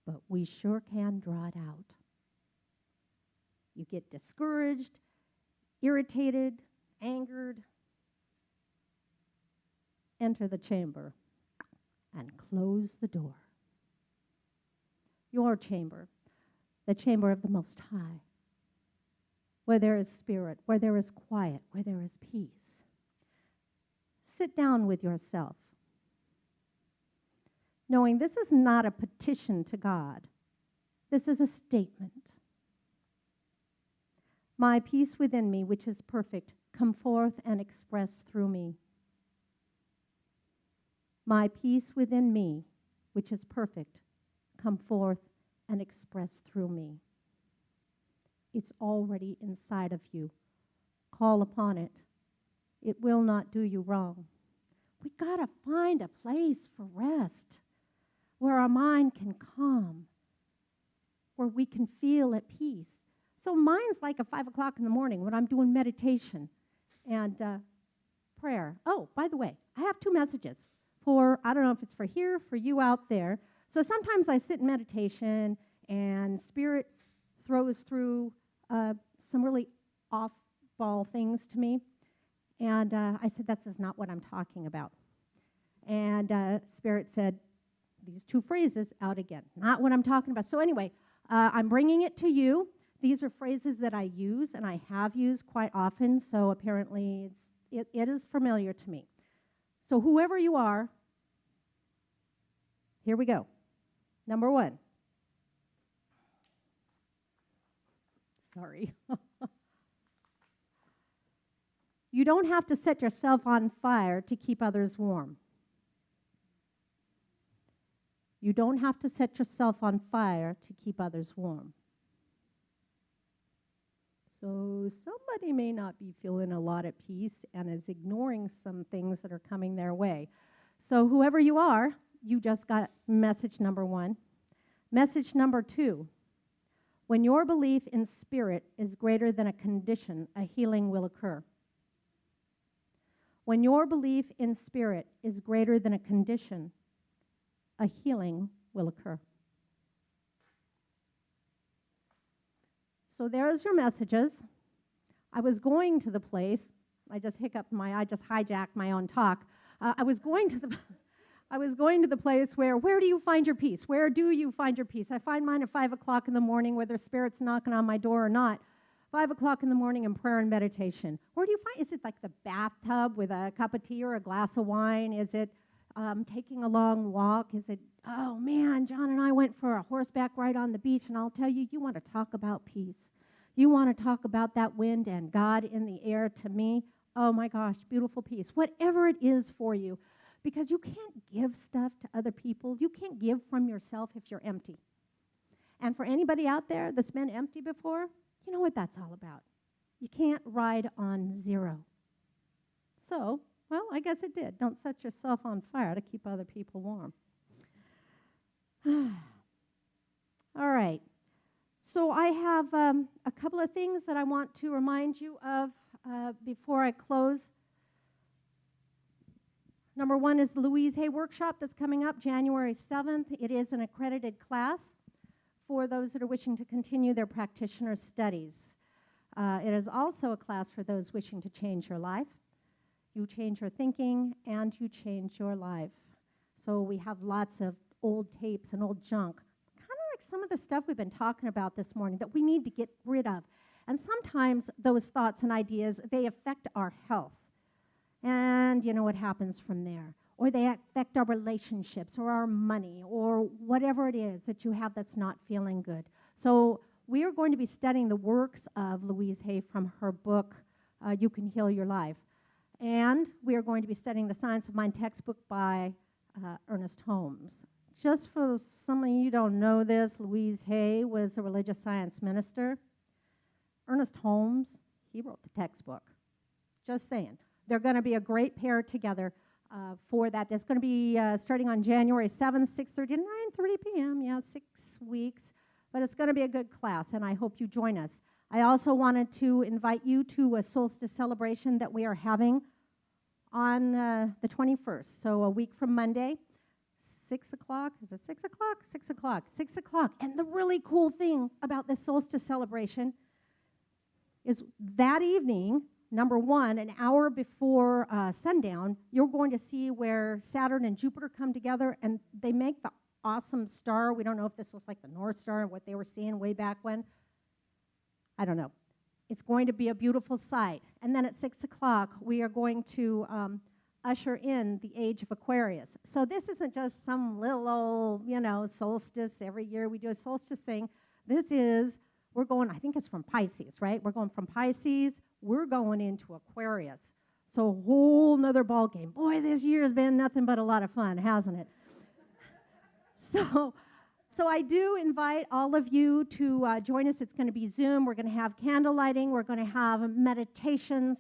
But we sure can draw it out. You get discouraged, irritated, angered. Enter the chamber and close the door. Your chamber, the chamber of the Most High, where there is spirit, where there is quiet, where there is peace. Sit down with yourself, knowing this is not a petition to God. This is a statement. My peace within me, which is perfect, come forth and express through me. My peace within me, which is perfect, come forth and express through me. It's already inside of you. Call upon it. It will not do you wrong. We got to find a place for rest where our mind can calm, where we can feel at peace. So mine's like at 5 o'clock in the morning when I'm doing meditation and prayer. Oh, by the way, I have 2 messages for, I don't know if it's for here, for you out there. So sometimes I sit in meditation and Spirit throws through some really off-ball things to me. And I said, this is not what I'm talking about. And Spirit said, these 2 phrases out again. Not what I'm talking about. So anyway, I'm bringing it to you. These are phrases that I use and I have used quite often. So apparently it is familiar to me. So whoever you are, here we go. Number 1. Sorry. You don't have to set yourself on fire to keep others warm. You don't have to set yourself on fire to keep others warm. So somebody may not be feeling a lot at peace and is ignoring some things that are coming their way. So whoever you are, you just got message number 1. Message number 2. When your belief in Spirit is greater than a condition, a healing will occur. When your belief in Spirit is greater than a condition, a healing will occur. So there's your messages. I was going to the place. I just hijacked my own talk. I was going to the place where do you find your peace? Where do you find your peace? I find mine at 5 o'clock in the morning, whether Spirit's knocking on my door or not. 5 o'clock in the morning in prayer and meditation. Where do you find? Is it like the bathtub with a cup of tea or a glass of wine? Is it taking a long walk? Is it, oh man, John and I went for a horseback ride on the beach, and I'll tell you, you want to talk about peace. You want to talk about that wind and God in the air to me. Oh my gosh, beautiful peace. Whatever it is for you, because you can't give stuff to other people. You can't give from yourself if you're empty. And for anybody out there that's been empty before, you know what that's all about. You can't ride on 0. So, well, I guess it did. Don't set yourself on fire to keep other people warm. All right. So I have a couple of things that I want to remind you of before I close. Number one is the Louise Hay workshop that's coming up January 7th. It is an accredited class for those that are wishing to continue their practitioner studies. It is also a class for those wishing to change your life. You change your thinking and you change your life. So we have lots of old tapes and old junk, kind of like some of the stuff we've been talking about this morning that we need to get rid of. And sometimes those thoughts and ideas, they affect our health. And you know what happens from there. Or they affect our relationships or our money or whatever it is that you have that's not feeling good. So we are going to be studying the works of Louise Hay from her book, You Can Heal Your Life. And we are going to be studying the Science of Mind textbook by Ernest Holmes. Just for some of you who don't know this, Louise Hay was a religious science minister. Ernest Holmes, he wrote the textbook. Just saying. They're going to be a great pair together for that. That's going to be starting on January 7th, 6:30 to 9:30 p.m. Yeah, 6 weeks. But it's going to be a good class, and I hope you join us. I also wanted to invite you to a solstice celebration that we are having on the 21st, so a week from Monday, 6 o'clock. Is it 6 o'clock? 6 o'clock. 6 o'clock. And the really cool thing about this solstice celebration is that evening, number one, an hour before sundown, you're going to see where Saturn and Jupiter come together, and they make the awesome star. We don't know if this was like the North Star and what they were seeing way back when. I don't know. It's going to be a beautiful sight. And then at 6 o'clock, we are going to usher in the age of Aquarius. So this isn't just some little old, solstice. Every year we do a solstice thing. We're going, I think it's from Pisces, right? We're going from Pisces, we're going into Aquarius. So a whole nother ball game. Boy, this year has been nothing but a lot of fun, hasn't it? So I do invite all of you to join us. It's going to be Zoom. We're going to have candle lighting. We're going to have meditations,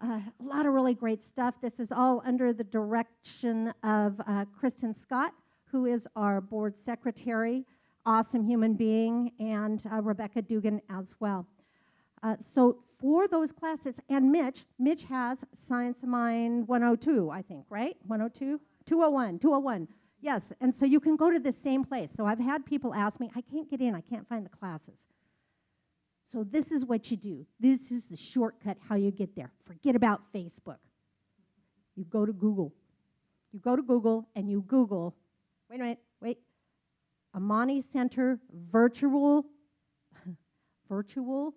a lot of really great stuff. This is all under the direction of Kristen Scott, who is our board secretary, awesome human being, and Rebecca Dugan as well. So for those classes, and Mitch has Science of Mind 102, I think, right? 102? 201. Yes, and so you can go to the same place. So I've had people ask me, I can't get in, I can't find the classes. So this is what you do. This is the shortcut how you get there. Forget about Facebook. You go to Google. You go to Google and you Google, wait, Amani Center Virtual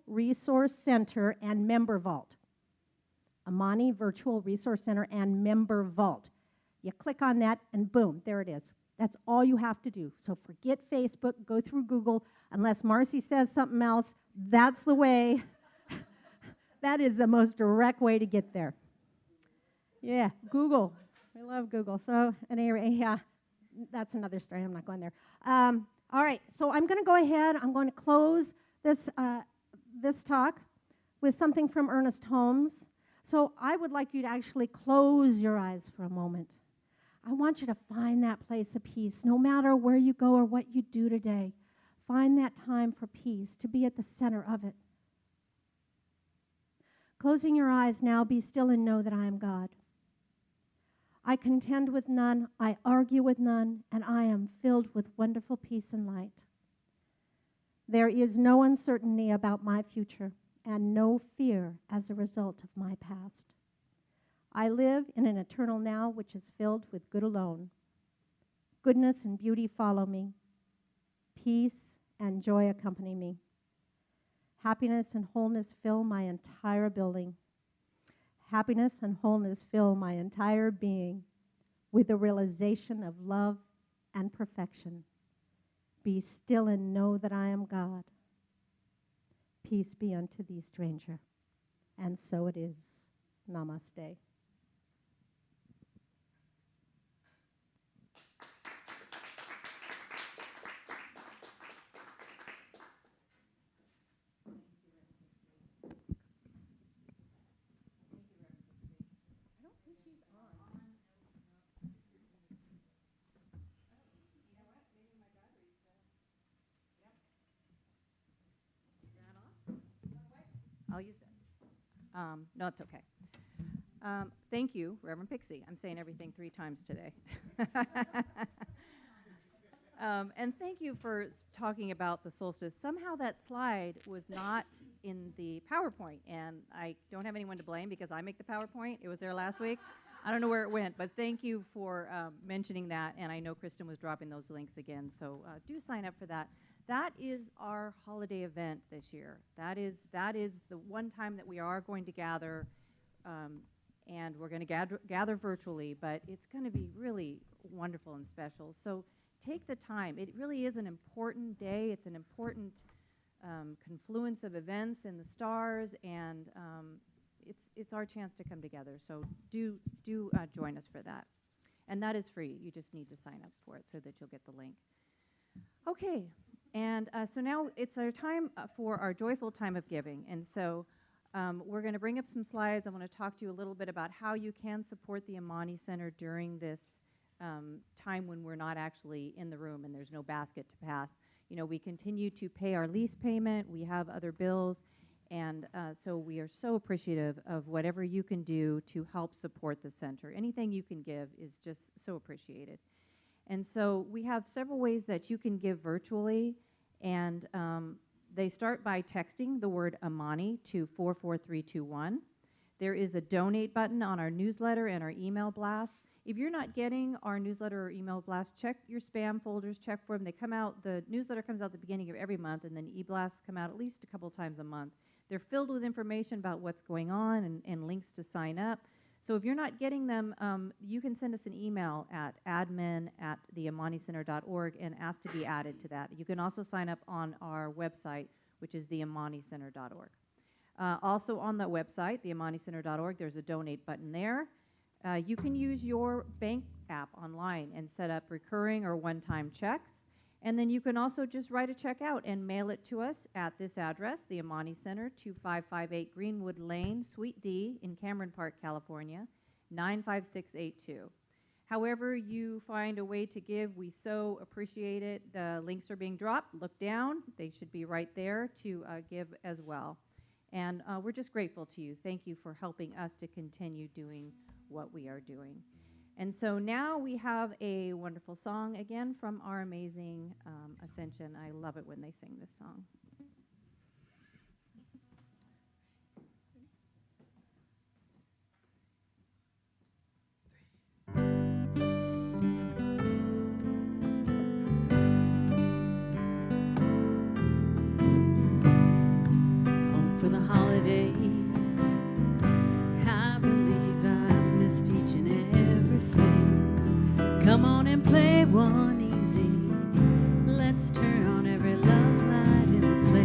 Resource Center and Member Vault. Amani Virtual Resource Center and Member Vault. You click on that, and boom, there it is. That's all you have to do. So forget Facebook, go through Google. Unless Marcy says something else, that's the way. That is the most direct way to get there. Yeah, Google. We love Google. So anyway, yeah, that's another story. I'm not going there. All right, so I'm going to go ahead. I'm going to close this talk with something from Ernest Holmes. So I would like you to actually close your eyes for a moment. I want you to find that place of peace, no matter where you go or what you do today. Find that time for peace, to be at the center of it. Closing your eyes now, be still and know that I am God. I contend with none, I argue with none, and I am filled with wonderful peace and light. There is no uncertainty about my future and no fear as a result of my past. I live in an eternal now which is filled with good alone. Goodness and beauty follow me. Peace and joy accompany me. Happiness and wholeness fill my entire building. Happiness and wholeness fill my entire being with the realization of love and perfection. Be still and know that I am God. Peace be unto thee, stranger. And so it is. Namaste. I'll use this. No, it's okay. Thank you, Reverend Pixie. I'm saying everything 3 times today. And thank you for talking about the solstice. Somehow that slide was not in the PowerPoint, and I don't have anyone to blame because I make the PowerPoint. It was there last week. I don't know where it went, but thank you for mentioning that, and I know Kristen was dropping those links again, so do sign up for that. That is our holiday event this year. That is the one time that we are going to gather, and we're going to gather virtually, but it's going to be really wonderful and special. So take the time. It really is an important day. It's an important confluence of events in the stars, and it's our chance to come together. So do join us for that. And that is free. You just need to sign up for it so that you'll get the link. Okay, and so now it's our time for our joyful time of giving. And so we're going to bring up some slides. I want to talk to you a little bit about how you can support the Amani Center during this time when we're not actually in the room and there's no basket to pass. You know, we continue to pay our lease payment. We have other bills. And so we are so appreciative of whatever you can do to help support the center. Anything you can give is just so appreciated. And so we have several ways that you can give virtually. And they start by texting the word Amani to 44321. There is a donate button on our newsletter and our email blasts. If you're not getting our newsletter or email blast, check your spam folders, check for them. They come out, the newsletter comes out at the beginning of every month, and then e-blasts come out at least a couple times a month. They're filled with information about what's going on and links to sign up. So if you're not getting them, you can send us an email at admin@theamanicenter.org and ask to be added to that. You can also sign up on our website, which is theamanicenter.org. Also on the website, theamanicenter.org, there's a donate button there. You can use your bank app online and set up recurring or one-time checks. And then you can also just write a check out and mail it to us at this address, the Amani Center, 2558 Greenwood Lane, Suite D in Cameron Park, California, 95682. However you find a way to give, we so appreciate it. The links are being dropped. Look down. They should be right there to give as well. And we're just grateful to you. Thank you for helping us to continue doing what we are doing. And so now we have a wonderful song again from our amazing Ascension. I love it when they sing this song. Home for the holidays. I believe I missed each and every phase. Come on and play one easy. Let's turn on every love light in the place.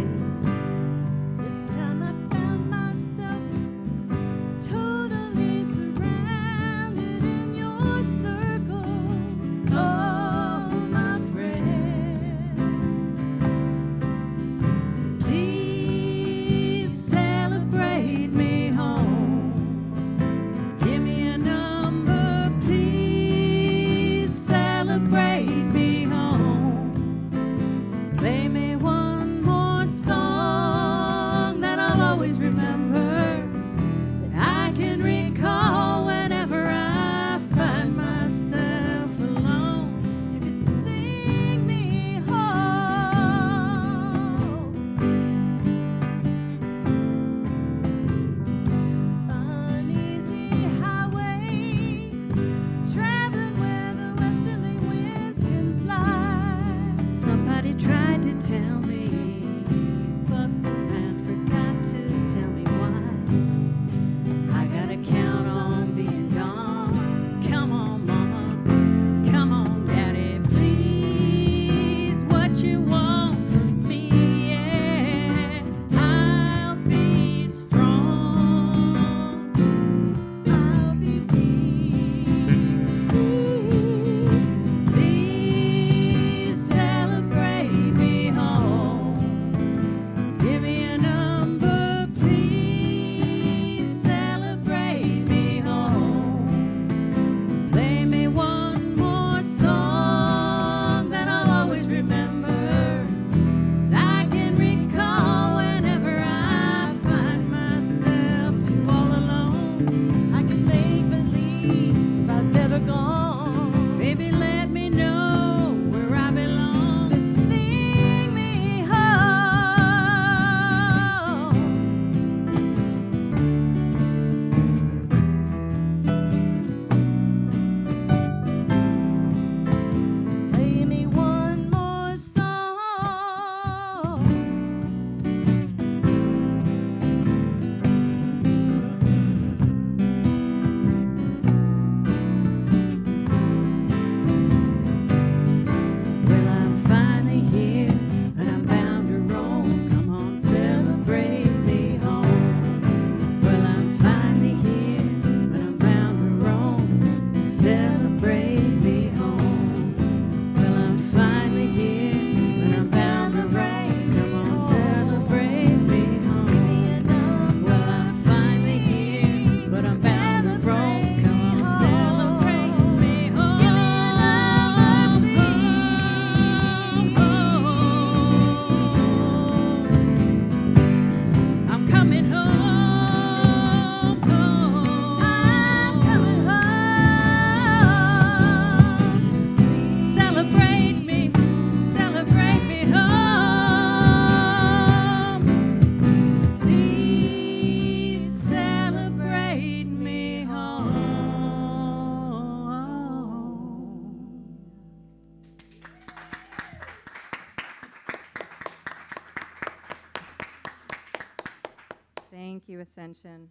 you, Ascension.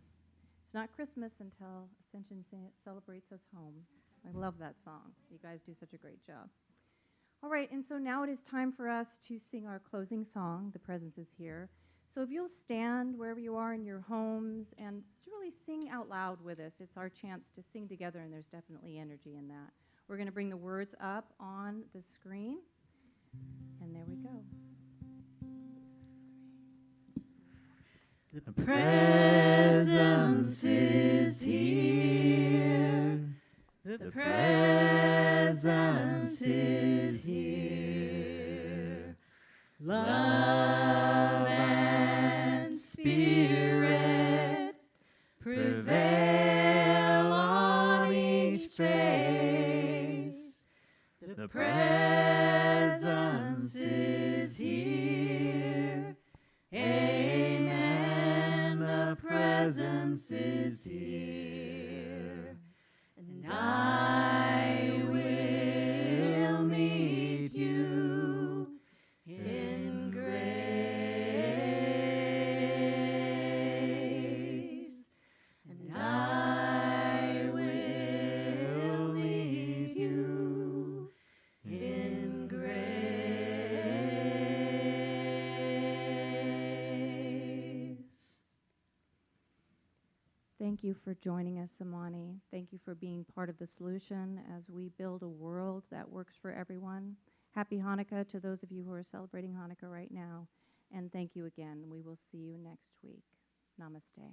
It's not Christmas until Ascension celebrates us home. I love that song. You guys do such a great job. All right, and so now it is time for us to sing our closing song, The Presence is Here. So if you'll stand wherever you are in your homes and really sing out loud with us. It's our chance to sing together, and there's definitely energy in that. We're going to bring the words up on the screen, and there we go. The presence is here. The presence is here. Love and spirit prevail on each face. The presence is here. Amen. The presence is here. And I will meet you in grace. And I will meet you in grace. Thank you for joining us, Amani. Thank you for being part of the solution as we build a world that works for everyone. Happy Hanukkah to those of you who are celebrating Hanukkah right now. And thank you again. We will see you next week. Namaste.